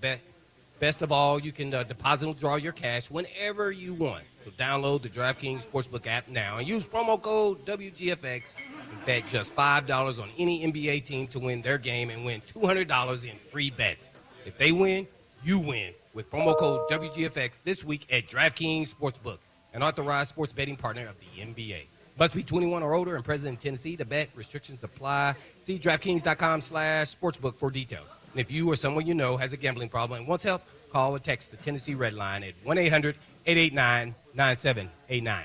best of all, you can deposit and draw your cash whenever you want. So download the DraftKings Sportsbook app now and use promo code WGFX and bet just $5 on any NBA team to win their game and win $200 in free bets. If they win, you win with promo code WGFX this week at DraftKings Sportsbook, an authorized sports betting partner of the NBA. Must be 21 or older and present in Tennessee to bet. Restrictions apply. See DraftKings.com/sportsbook for details. And if you or someone you know has a gambling problem and wants help, call or text the Tennessee Red Line at 1-800-889-9789.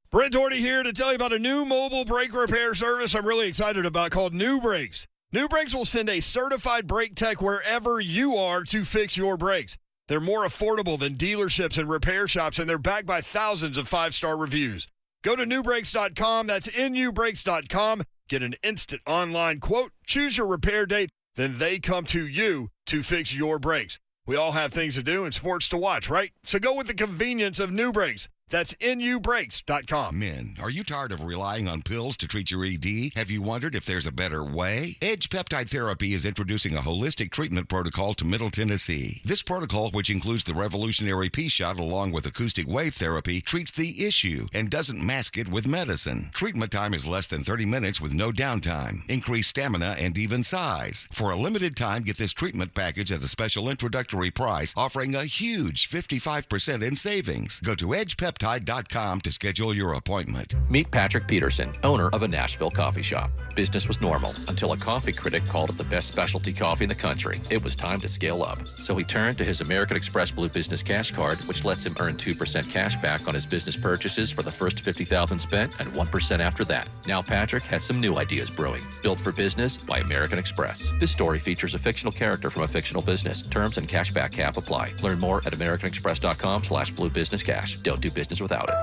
Brent Doherty here to tell you about a new mobile brake repair service I'm really excited about called New Brakes. New Brakes will send a certified brake tech wherever you are to fix your brakes. They're more affordable than dealerships and repair shops, and they're backed by thousands of 5-star reviews. Go to newbrakes.com. That's nubrakes.com. Get an instant online quote, choose your repair date, then they come to you to fix your brakes. We all have things to do and sports to watch, right? So go with the convenience of New Brakes. That's nubrakes.com. Men, are you tired of relying on pills to treat your ED? Have you wondered if there's a better way? Edge Peptide Therapy is introducing a holistic treatment protocol to Middle Tennessee. This protocol, which includes the revolutionary P-shot along with acoustic wave therapy, treats the issue and doesn't mask it with medicine. Treatment time is less than 30 minutes with no downtime, increased stamina, and even size. For a limited time, get this treatment package at a special introductory price, offering a huge 55% in savings. Go to edgepeptide.com to schedule your appointment. Meet Patrick Peterson, owner of a Nashville coffee shop. Business was normal until a coffee critic called it the best specialty coffee in the country. It was time to scale up. So he turned to his American Express Blue Business Cash Card, which lets him earn 2% cash back on his business purchases for the first $50,000 spent and 1% after that. Now Patrick has some new ideas brewing. Built for business by American Express. This story features a fictional character from a fictional business. Terms and cashback cap apply. Learn more at americanexpress.com/bluebusinesscash. Don't do business without it.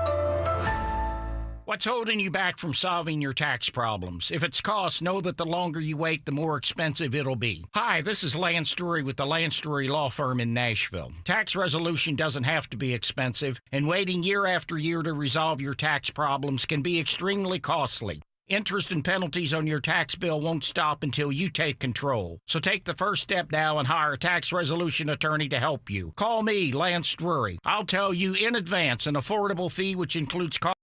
What's holding you back from solving your tax problems? If it's cost, know that the longer you wait, the more expensive it'll be. Hi, this is Lance Story with the Lance Story Law Firm in Nashville. Tax resolution doesn't have to be expensive, and waiting year after year to resolve your tax problems can be extremely costly. Interest and penalties on your tax bill won't stop until you take control. So take the first step now and hire a tax resolution attorney to help you. Call me, Lance Drury. I'll tell you in advance an affordable fee which includes cost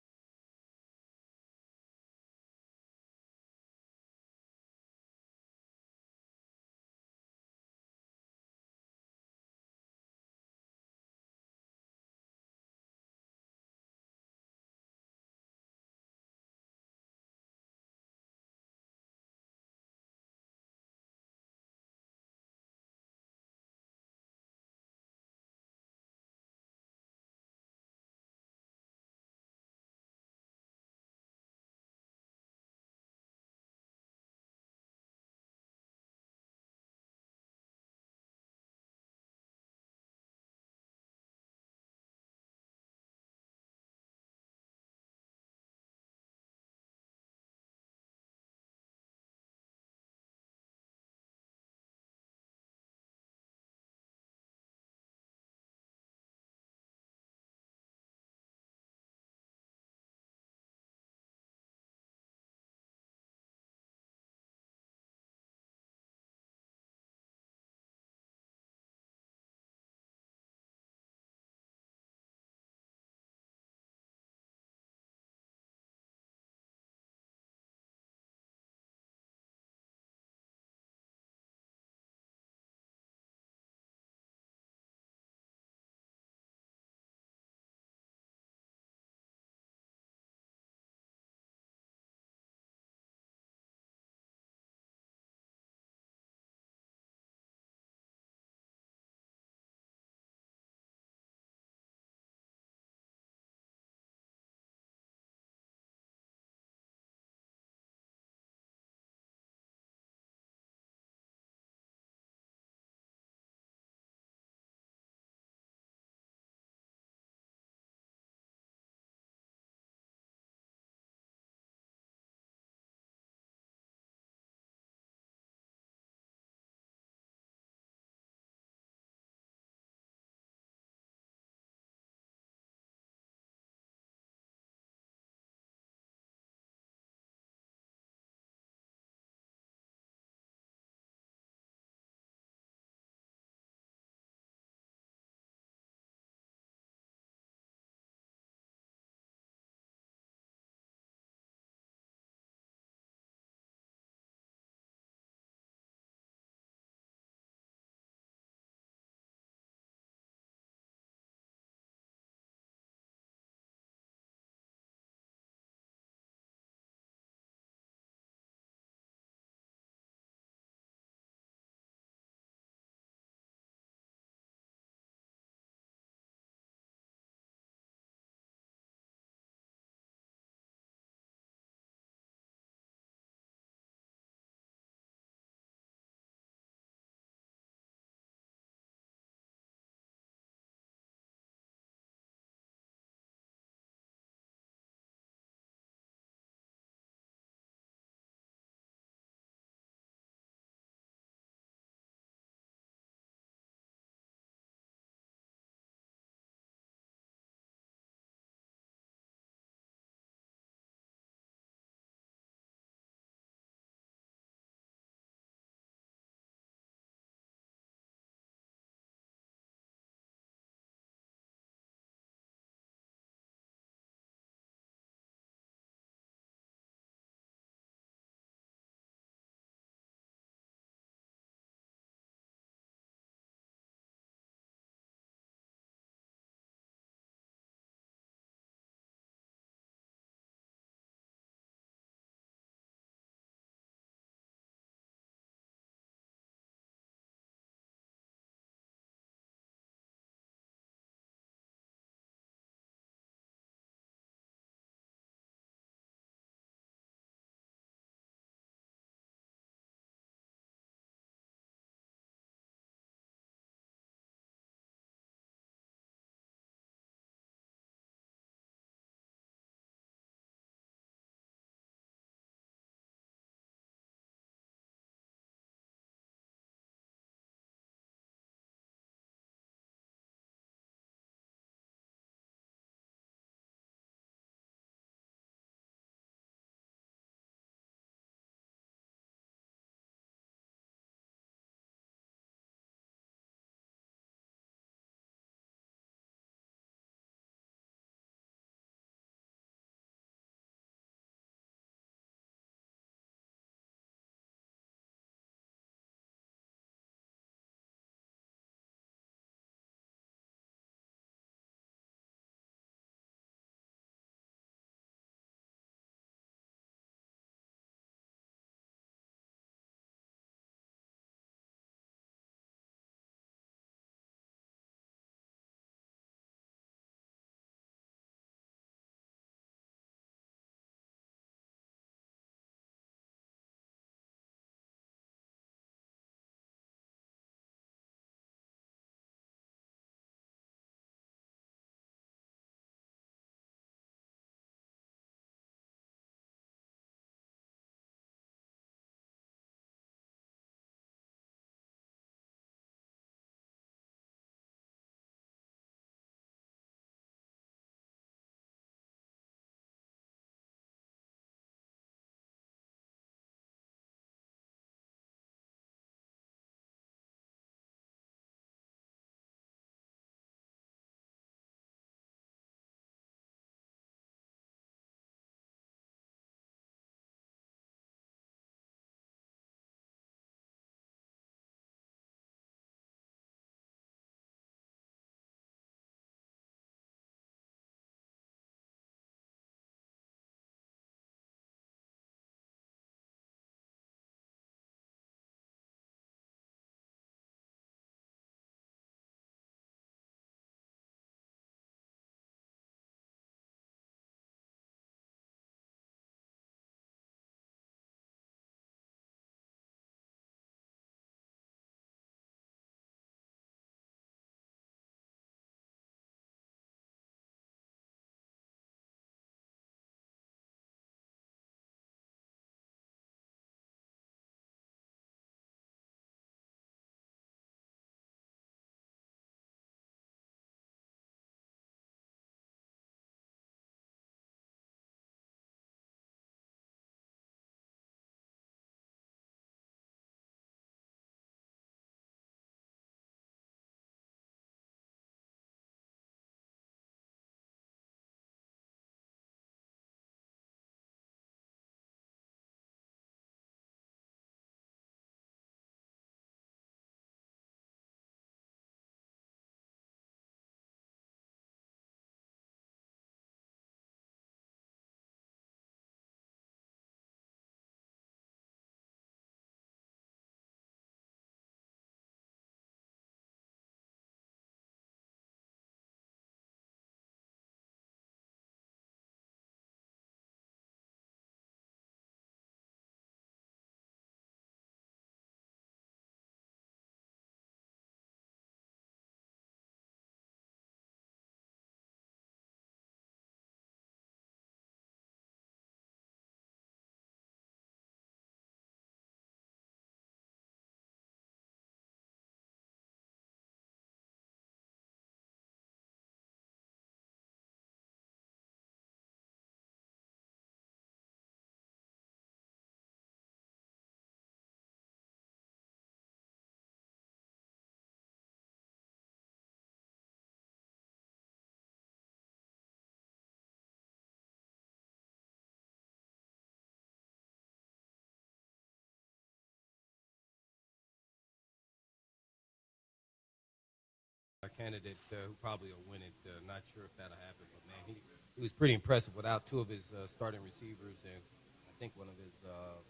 candidate who probably will win it. Not sure if that'll happen, but man, he was pretty impressive without two of his starting receivers and I think one of his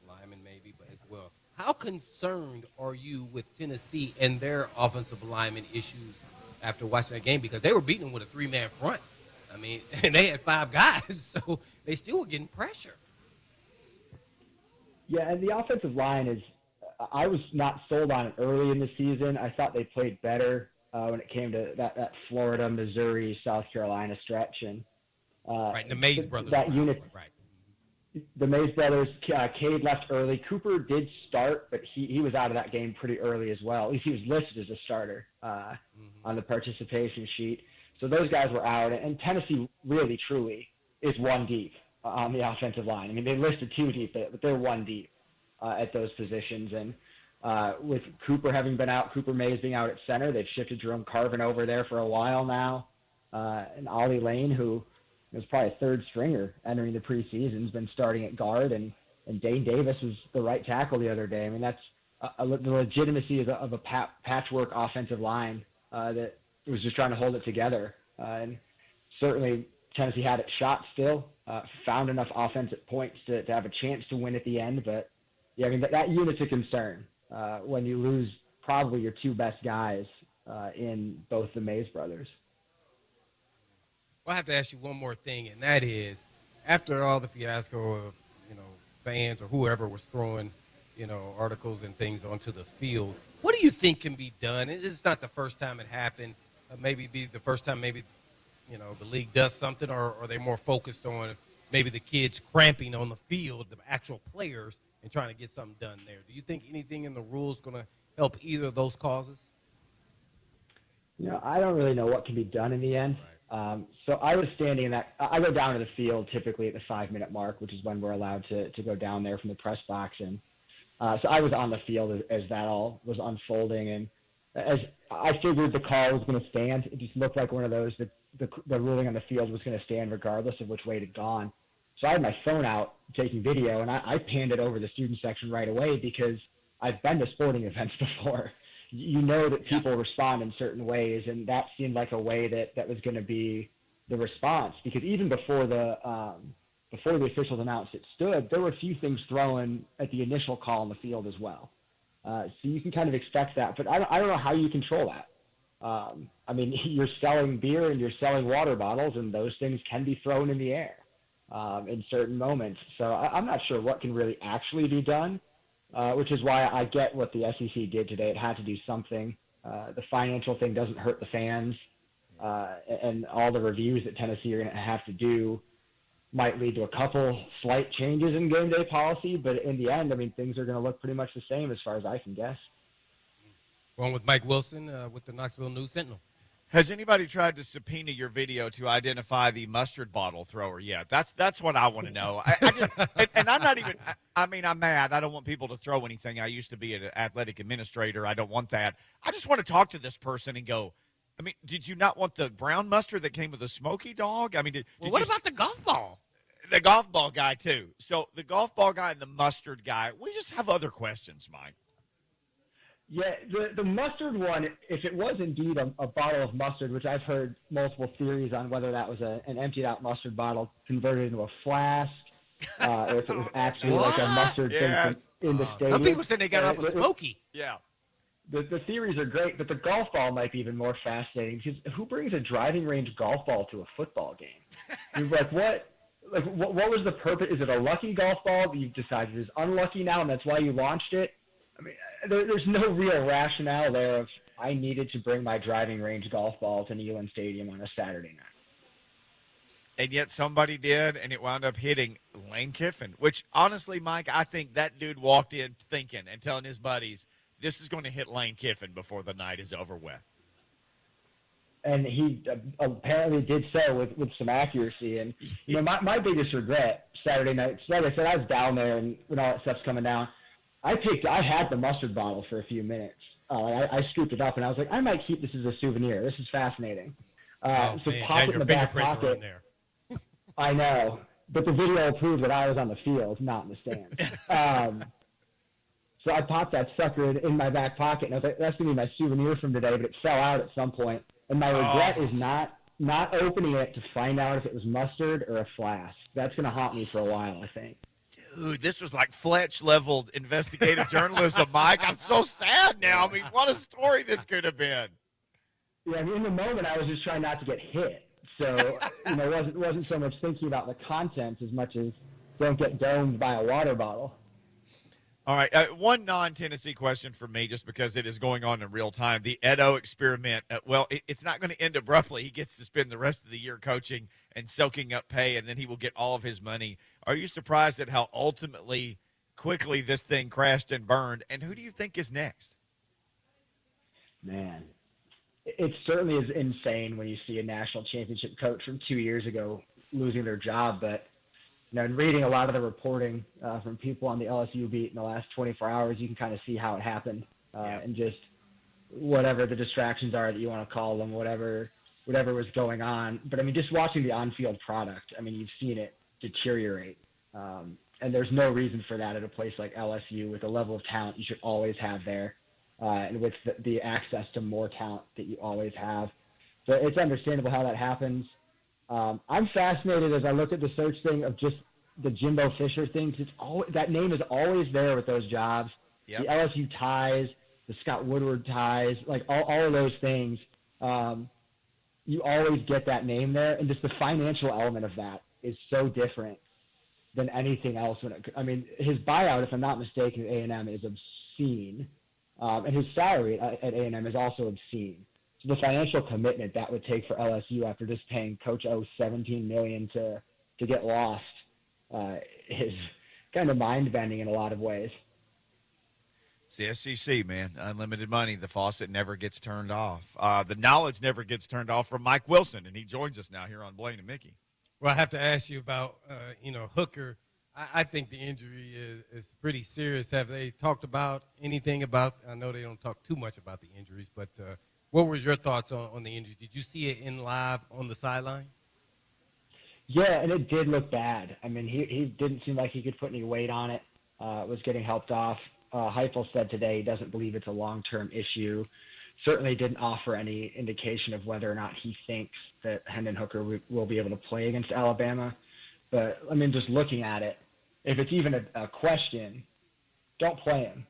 linemen maybe, but as well. How concerned are you with Tennessee and their offensive lineman issues after watching that game? Because they were beating them with a three-man front. I mean, and they had 5 guys, so they still were getting pressure. Yeah, and the offensive line is – I was not sold on it early in the season. I thought they played better when it came to that Florida, Missouri, South Carolina stretch. And right, the Mays brothers. That unit – right. The Mays brothers, Cade left early. Cooper did start, but he was out of that game pretty early as well. At least he was listed as a starter on the participation sheet. So those guys were out. And Tennessee really, truly is 1 deep on the offensive line. I mean, they listed 2 deep, but they're 1 deep at those positions. And with Cooper having been out, Cooper Mays being out at center, they've shifted Jerome Carvin over there for a while now. And Ollie Lane, who – was probably a 3rd stringer entering the preseason, has been starting at guard, and Dane Davis was the right tackle the other day. I mean, that's the legitimacy of a patchwork offensive line that was just trying to hold it together. And certainly Tennessee had it shot still, found enough offensive points to have a chance to win at the end. But, yeah, I mean, that unit's a concern when you lose probably your 2 best guys in both the Mays brothers. Well, I have to ask you one more thing, and that is, after all the fiasco of, fans or whoever was throwing, articles and things onto the field, what do you think can be done? It's not the first time it happened. Maybe be the first time the league does something, or are they more focused on maybe the kids cramping on the field, the actual players, and trying to get something done there? Do you think anything in the rules is going to help either of those causes? I don't really know what can be done in the end. So I was standing in that. I go down to the field typically at the 5-minute mark, which is when we're allowed to go down there from the press box. And so I was on the field as that all was unfolding. And as I figured the call was going to stand, it just looked like one of those that the ruling on the field was going to stand regardless of which way it had gone. So I had my phone out taking video, and I panned it over the student section right away because I've been to sporting events before. You know that people respond in certain ways, and that seemed like a way that was going to be the response. Because even before the officials announced it stood, there were a few things thrown at the initial call on the field as well. So you can kind of expect that, but I don't know how you control that. I mean, you're selling beer and you're selling water bottles, and those things can be thrown in the air in certain moments. So I'm not sure what can really actually be done. Which is why I get what the SEC did today. It had to do something. The financial thing doesn't hurt the fans, and all the reviews that Tennessee are going to have to do might lead to a couple slight changes in game day policy. But in the end, I mean, things are going to look pretty much the same as far as I can guess. Going with Mike Wilson with the Knoxville News Sentinel. Has anybody tried to subpoena your video to identify the mustard bottle thrower yet? That's what I want to know. And I'm not even – I mean, I'm mad. I don't want people to throw anything. I used to be an athletic administrator. I don't want that. I just want to talk to this person and go, I mean, did you not want the brown mustard that came with the smoky dog? I mean, what about the golf ball? The golf ball guy, too. So the golf ball guy and the mustard guy, we just have other questions, Mike. Yeah, the mustard one, if it was indeed a bottle of mustard, which I've heard multiple theories on whether that was an emptied-out mustard bottle converted into a flask, or if it was actually like a mustard thing in the stadium. Some people said they got off of smoky. Yeah. The theories are great, but the golf ball might be even more fascinating because who brings a driving range golf ball to a football game? You're like, what? Like, what was the purpose? Is it a lucky golf ball that you've decided is unlucky now, and that's why you launched it? I mean, there's no real rationale there of I needed to bring my driving range golf ball to Neyland Stadium on a Saturday night. And yet somebody did, and it wound up hitting Lane Kiffin, which honestly, Mike, I think that dude walked in thinking and telling his buddies, this is going to hit Lane Kiffin before the night is over with. And he apparently did so with some accuracy. And you know, my biggest regret Saturday night, like I said, I was down there and when all that stuff's coming down, I had the mustard bottle for a few minutes. I scooped it up and I was like, I might keep this as a souvenir. This is fascinating. So pop it in the back pocket. I know, but the video proved that I was on the field, not in the stands. So I popped that sucker in my back pocket, and I was like, that's going to be my souvenir from today, but it fell out at some point. And my regret is not opening it to find out if it was mustard or a flask. That's going to haunt me for a while, I think. Dude, this was like Fletch-level investigative journalism, Mike. I'm so sad now. I mean, what a story this could have been. Yeah, I mean, in the moment, I was just trying not to get hit. So, it wasn't so much thinking about the content as much as don't get domed by a water bottle. All right, one non-Tennessee question for me, just because it is going on in real time. The Edo experiment, it's not going to end abruptly. He gets to spend the rest of the year coaching and soaking up pay, and then he will get all of his money. Are you surprised at how quickly this thing crashed and burned? And who do you think is next? Man, it certainly is insane when you see a national championship coach from 2 years ago losing their job, but in reading a lot of the reporting from people on the LSU beat in the last 24 hours, you can kind of see how it happened, and just whatever the distractions are that you want to call them, whatever was going on. But I mean, just watching the on-field product, I mean, you've seen it deteriorate, and there's no reason for that at a place like LSU with the level of talent you should always have there, and with the access to more talent that you always have. So it's understandable how that happens. I'm fascinated as I look at the search thing of just the Jimbo Fisher thing. That name is always there with those jobs. Yep. The LSU ties, the Scott Woodward ties, like all of those things. You always get that name there, and just the financial element of that is so different than anything else. His buyout, if I'm not mistaken, at A&M is obscene, and his salary at A&M is also obscene. So the financial commitment that would take for LSU after just paying Coach O $17 million to get lost is kind of mind-bending in a lot of ways. It's the SEC, man. Unlimited money. The faucet never gets turned off. The knowledge never gets turned off from Mike Wilson, and he joins us now here on Blaine and Mickey. Well, I have to ask you about, Hooker. I think the injury is pretty serious. Have they talked about anything about – I know they don't talk too much about the injuries, but what were your thoughts on the injury? Did you see it in live on the sideline? Yeah, and it did look bad. I mean, he didn't seem like he could put any weight on it. Was getting helped off. Heupel said today he doesn't believe it's a long-term issue. Certainly didn't offer any indication of whether or not he thinks that Hendon Hooker will be able to play against Alabama. But, I mean, just looking at it, if it's even a question, don't play him.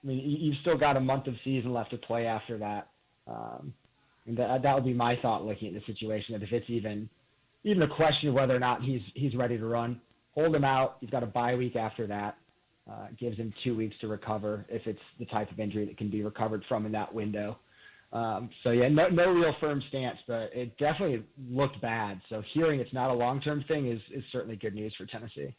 I mean, you've still got a month of season left to play after that. And that would be my thought looking at the situation, that if it's even a question of whether or not he's ready to run, hold him out. He's got a bye week after that. Gives him 2 weeks to recover if it's the type of injury that can be recovered from in that window. No real firm stance, but it definitely looked bad. So hearing it's not a long-term thing is certainly good news for Tennessee.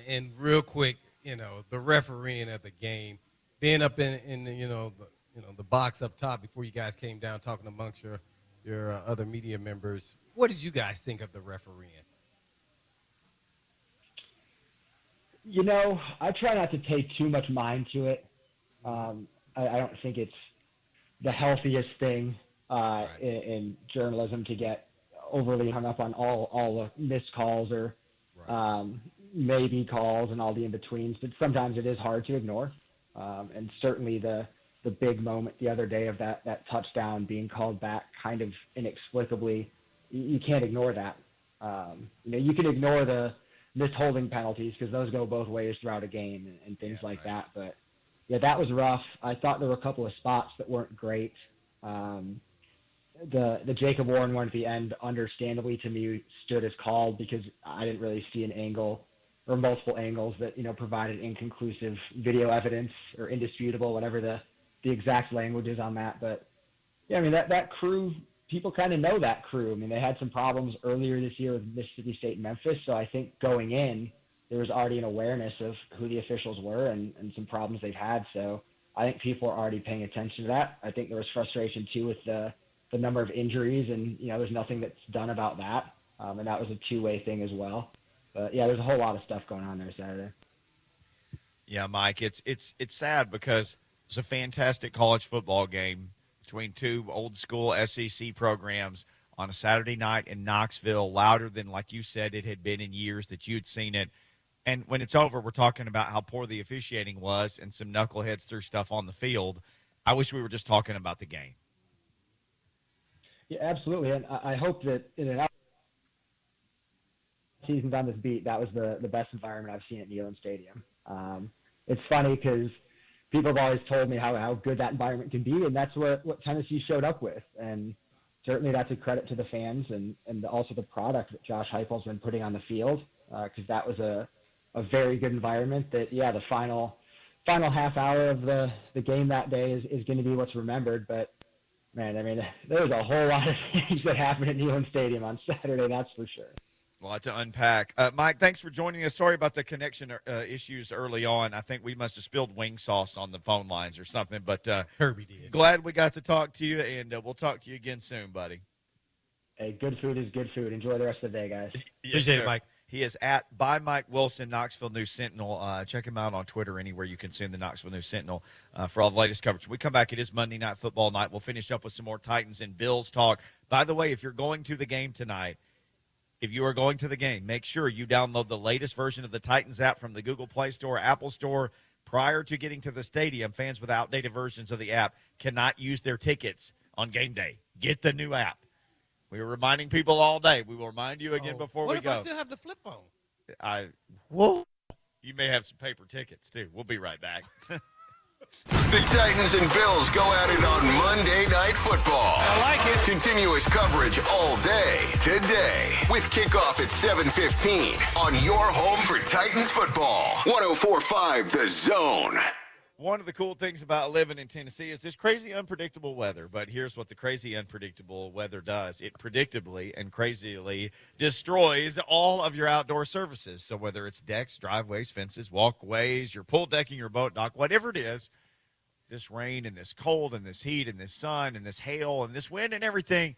And real quick, the refereeing at the game, being up in the box up top before you guys came down, talking amongst your other media members, what did you guys think of the refereeing? I try not to pay too much mind to it. I don't think it's the healthiest thing in journalism to get overly hung up on all the missed calls or maybe calls and all the in-betweens. But sometimes it is hard to ignore. And certainly the big moment the other day of that touchdown being called back kind of inexplicably, you can't ignore that. You can ignore the missed holding penalties because those go both ways throughout a game and things like that. But, yeah, that was rough. I thought there were a couple of spots that weren't great. The Jacob Warren one at the end, understandably to me, stood as called because I didn't really see an angle or multiple angles that, provided inconclusive video evidence or indisputable, whatever the exact language is on that. But, yeah, I mean, that crew, people kind of know that crew. I mean, they had some problems earlier this year with Mississippi State and Memphis, so I think going in, there was already an awareness of who the officials were and some problems they've had. So I think people are already paying attention to that. I think there was frustration, too, with the number of injuries, and, there's nothing that's done about that. And that was a two-way thing as well. But, yeah, there's a whole lot of stuff going on there Saturday. Yeah, Mike, it's sad because it's a fantastic college football game between two old-school SEC programs on a Saturday night in Knoxville, louder than, like you said, it had been in years that you'd seen it. And when it's over, we're talking about how poor the officiating was and some knuckleheads threw stuff on the field. I wish we were just talking about the game. Yeah, absolutely. And I hope that in an seasons on this beat, that was the best environment I've seen at Neyland Stadium. It's funny because people have always told me how good that environment can be, and that's what Tennessee showed up with. And certainly that's a credit to the fans and also the product that Josh Heupel's been putting on the field, because that was a very good environment. That, yeah, the final half hour of the game that day is going to be what's remembered. But, man, I mean, there was a whole lot of things that happened at Neyland Stadium on Saturday, that's for sure. A lot to unpack. Mike, thanks for joining us. Sorry about the connection issues early on. I think we must have spilled wing sauce on the phone lines or something, but Kirby did. Glad we got to talk to you, and we'll talk to you again soon, buddy. Hey, good food is good food. Enjoy the rest of the day, guys. Appreciate it, Mike. He is by Mike Wilson, Knoxville News Sentinel. Check him out on Twitter, anywhere you consume the Knoxville News Sentinel, for all the latest coverage. When we come back, it is Monday Night Football night. We'll finish up with some more Titans and Bills talk. By the way, if you're going to the game tonight, if you are going to the game, make sure you download the latest version of the Titans app from the Google Play Store, Apple Store. Prior to getting to the stadium, fans with outdated versions of the app cannot use their tickets on game day. Get the new app. We are reminding people all day. We will remind you again before we go. What if I still have the flip phone? Whoa. You may have some paper tickets, too. We'll be right back. The Titans and Bills go at it on Monday Night Football. I like it. Continuous coverage all day today with kickoff at 7:15 on your home for Titans football. 104.5 The Zone. One of the cool things about living in Tennessee is this crazy unpredictable weather. But here's what the crazy unpredictable weather does. It predictably and crazily destroys all of your outdoor services. So whether it's decks, driveways, fences, walkways, your pool decking, your boat dock, whatever it is, this rain and this cold and this heat and this sun and this hail and this wind and everything,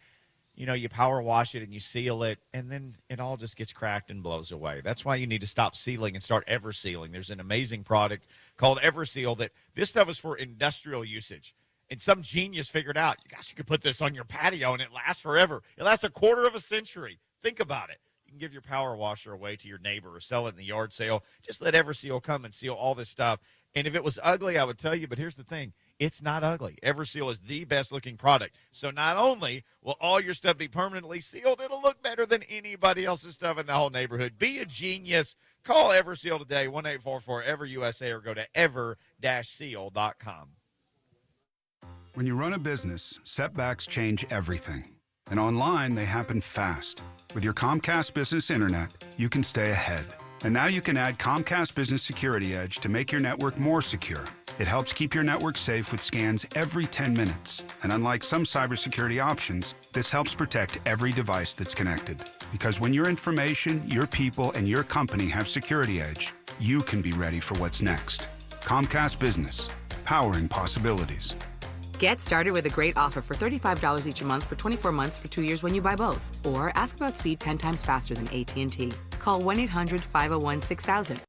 you power wash it and you seal it, and then it all just gets cracked and blows away. That's why you need to stop sealing and start ever sealing. There's an amazing product called EverSeal that this stuff is for industrial usage. And some genius figured out, you could put this on your patio and it lasts forever. It lasts a quarter of a century. Think about it. You can give your power washer away to your neighbor or sell it in the yard sale. Just let EverSeal come and seal all this stuff. And if it was ugly, I would tell you, but here's the thing. It's not ugly. EverSeal is the best-looking product. So not only will all your stuff be permanently sealed, it'll look better than anybody else's stuff in the whole neighborhood. Be a genius. Call EverSeal today, 1-844-EVER-USA, or go to ever-seal.com. When you run a business, setbacks change everything. And online, they happen fast. With your Comcast Business Internet, you can stay ahead. And now you can add Comcast Business Security Edge to make your network more secure. It helps keep your network safe with scans every 10 minutes. And unlike some cybersecurity options, this helps protect every device that's connected. Because when your information, your people, and your company have Security Edge, you can be ready for what's next. Comcast Business, powering possibilities. Get started with a great offer for $35 each month for 24 months for 2 years when you buy both. Or ask about speed 10 times faster than AT&T. Call 1-800-501-6000.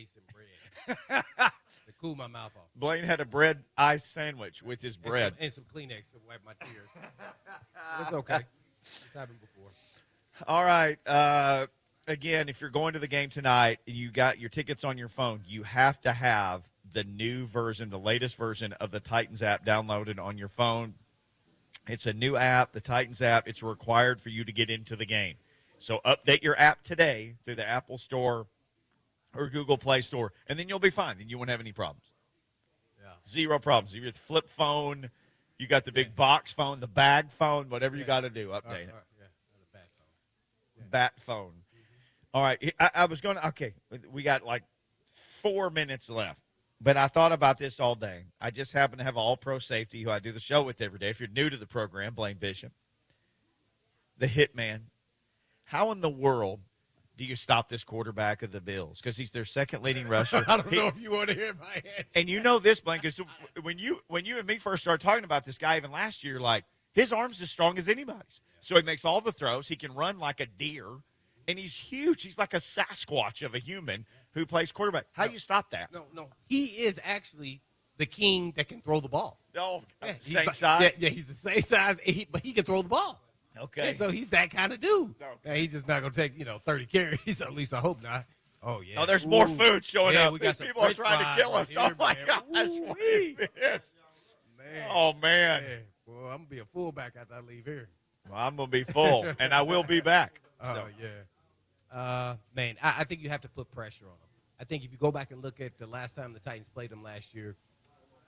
some bread to cool my mouth off. Blaine had a bread ice sandwich with his bread. And some Kleenex to wipe my tears. It's okay. It's happened before. All right. Again, if you're going to the game tonight, you got your tickets on your phone, you have to have the new version, the latest version of the Titans app downloaded on your phone. It's a new app, the Titans app. It's required for you to get into the game. So update your app today through the Apple Store or Google Play Store, and then you'll be fine. Then you won't have any problems. Yeah. Zero problems. Your flip phone, you got the big box phone, the bag phone, whatever you got to do, update it. Bat phone. All right. I was going to, okay, we got like 4 minutes left, but I thought about this all day. I just happen to have all-pro safety who I do the show with every day. If you're new to the program, Blaine Bishop, the hitman. How in the world do you stop this quarterback of the Bills? Because he's their second leading rusher. I don't know if you want to hear my answer. And you know this, Blaine, because when you and me first started talking about this guy even last year, like, his arm's as strong as anybody's. So he makes all the throws. He can run like a deer, and he's huge. He's like a Sasquatch of a human who plays quarterback. How do you stop that? No. He is actually the king that can throw the ball. Oh, Yeah, same size? Yeah, he's the same size, but he can throw the ball. Okay. Yeah, so he's that kind of dude. Now, he's just not going to take, 30 carries. At least I hope not. Oh, yeah. Oh, there's more food showing up. We These got people are trying to kill us. Right Oh, my here, gosh. man. What is this? Man. Oh, man. Well, I'm going to be a fullback after I leave here. Well, I'm going to be full, and I will be back. So. Yeah. Man, I think you have to put pressure on them. I think if you go back and look at the last time the Titans played him last year,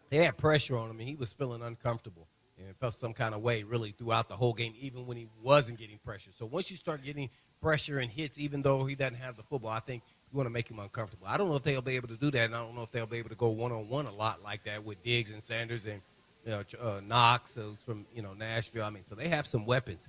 they had pressure on him, and he was feeling uncomfortable and felt some kind of way really throughout the whole game, even when he wasn't getting pressure. So once you start getting pressure and hits, even though he doesn't have the football, I think you want to make him uncomfortable. I don't know if they'll be able to do that, and I don't know if they'll be able to go one-on-one a lot like that with Diggs and Sanders and Knox from Nashville. I mean, so they have some weapons.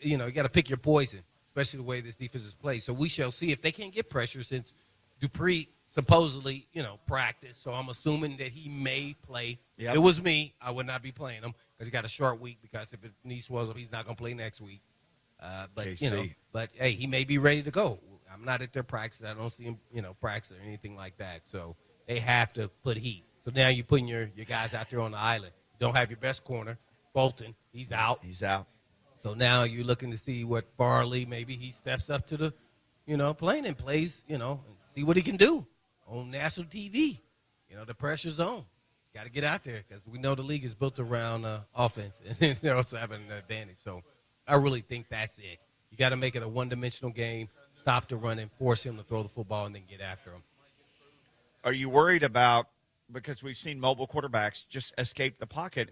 You got to pick your poison, especially the way this defense is played. So we shall see if they can't get pressure since Dupree supposedly, practiced. So I'm assuming that he may play. Yep. If it was me, I would not be playing him because he got a short week because if his knee swells up, he's not going to play next week. But hey, he may be ready to go. I'm not at their practice. I don't see him, practice or anything like that. So they have to put heat. So now you're putting your guys out there on the island. You don't have your best corner, Bolton. He's out. He's out. So now you're looking to see what Farley, maybe he steps up to the, plane and plays, and see what he can do on national TV. The pressure's on. Got to get out there because we know the league is built around offense and they also have an advantage. So I really think that's it. You got to make it a one-dimensional game, stop the run and force him to throw the football and then get after him. Are you worried about, because we've seen mobile quarterbacks just escape the pocket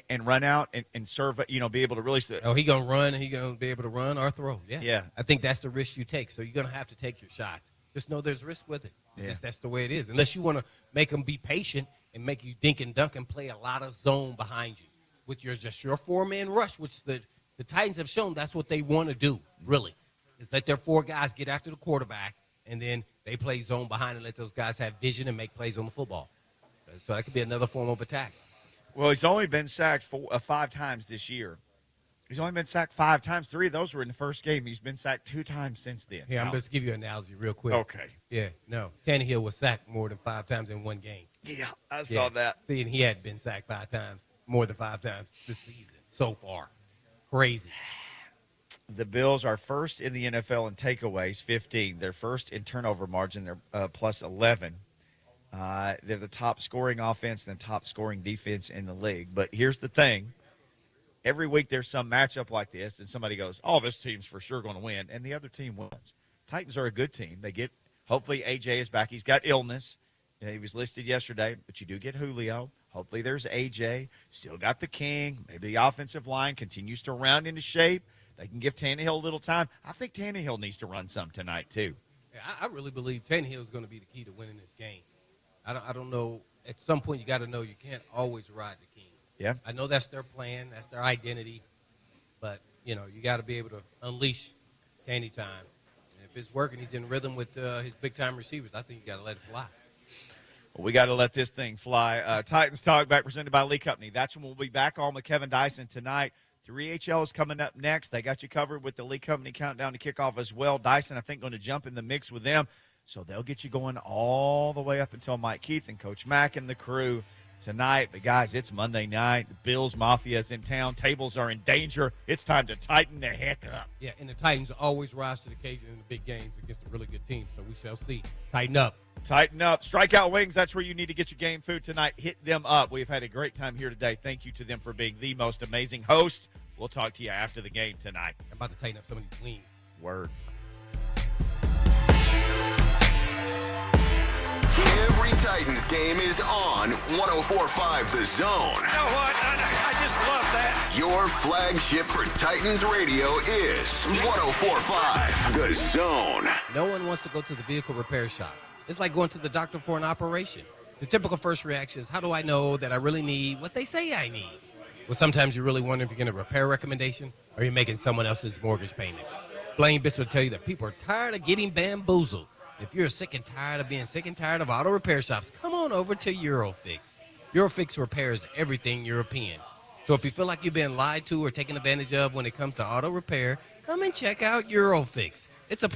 and run out and serve, be able to really. Oh, he going to run and he going to be able to run or throw. Yeah. I think that's the risk you take. So you're going to have to take your shots. Just know there's risk with it. That's the way it is. Unless you want to make them be patient and make you dink and dunk and play a lot of zone behind you with your four-man rush, which the Titans have shown that's what they want to do, really, is let their four guys get after the quarterback, and then they play zone behind and let those guys have vision and make plays on the football. So that could be another form of attack. Well, he's only been sacked 5 times this year. He's only been sacked 5 times. 3 of those were in the first game. He's been sacked 2 times since then. Here, I'm just give you an analogy real quick. Okay. Yeah, no. Tannehill was sacked more than 5 times in one game. Yeah, I saw that. See, and he had been sacked 5 times, more than 5 times this season so far. Crazy. The Bills are first in the NFL in takeaways, 15. They're first in turnover margin. They're plus 11. They're the top scoring offense and the top scoring defense in the league. But here's the thing. Every week there's some matchup like this, and somebody goes, oh, this team's for sure going to win, and the other team wins. Titans are a good team. Hopefully A.J. is back. He's got illness. He was listed yesterday, but you do get Julio. Hopefully there's A.J. Still got the king. Maybe the offensive line continues to round into shape. They can give Tannehill a little time. I think Tannehill needs to run some tonight too. Yeah, I really believe Tannehill is going to be the key to winning this game. I don't know. At some point, you got to know you can't always ride the king. Yeah. I know that's their plan. That's their identity. But, you got to be able to unleash Tanny time. And if it's working, he's in rhythm with his big-time receivers, I think you got to let it fly. Well, we got to let this thing fly. Titans Talk back presented by Lee Company. That's when we'll be back on with Kevin Dyson tonight. 3HL is coming up next. They got you covered with the Lee Company countdown to kickoff as well. Dyson, I think, going to jump in the mix with them. So they'll get you going all the way up until Mike Keith and Coach Mack and the crew tonight. But, guys, it's Monday night. The Bills Mafia is in town. Tables are in danger. It's time to tighten the heck up. Yeah, and the Titans always rise to the occasion in the big games against a really good team. So we shall see. Tighten up. Tighten up. Strikeout Wings, that's where you need to get your game food tonight. Hit them up. We've had a great time here today. Thank you to them for being the most amazing host. We'll talk to you after the game tonight. I'm about to tighten up some of these wings. Word. Every Titans game is on 104.5 The Zone. You know what? I just love that. Your flagship for Titans radio is 104.5 The Zone. No one wants to go to the vehicle repair shop. It's like going to the doctor for an operation. The typical first reaction is, how do I know that I really need what they say I need? Well, sometimes you really wonder if you're getting a repair recommendation or you're making someone else's mortgage payment. Blaine Bitch will tell you that people are tired of getting bamboozled. If you're sick and tired of being sick and tired of auto repair shops, come on over to Eurofix. Eurofix repairs everything European. So if you feel like you've been lied to or taken advantage of when it comes to auto repair, come and check out Eurofix. It's a place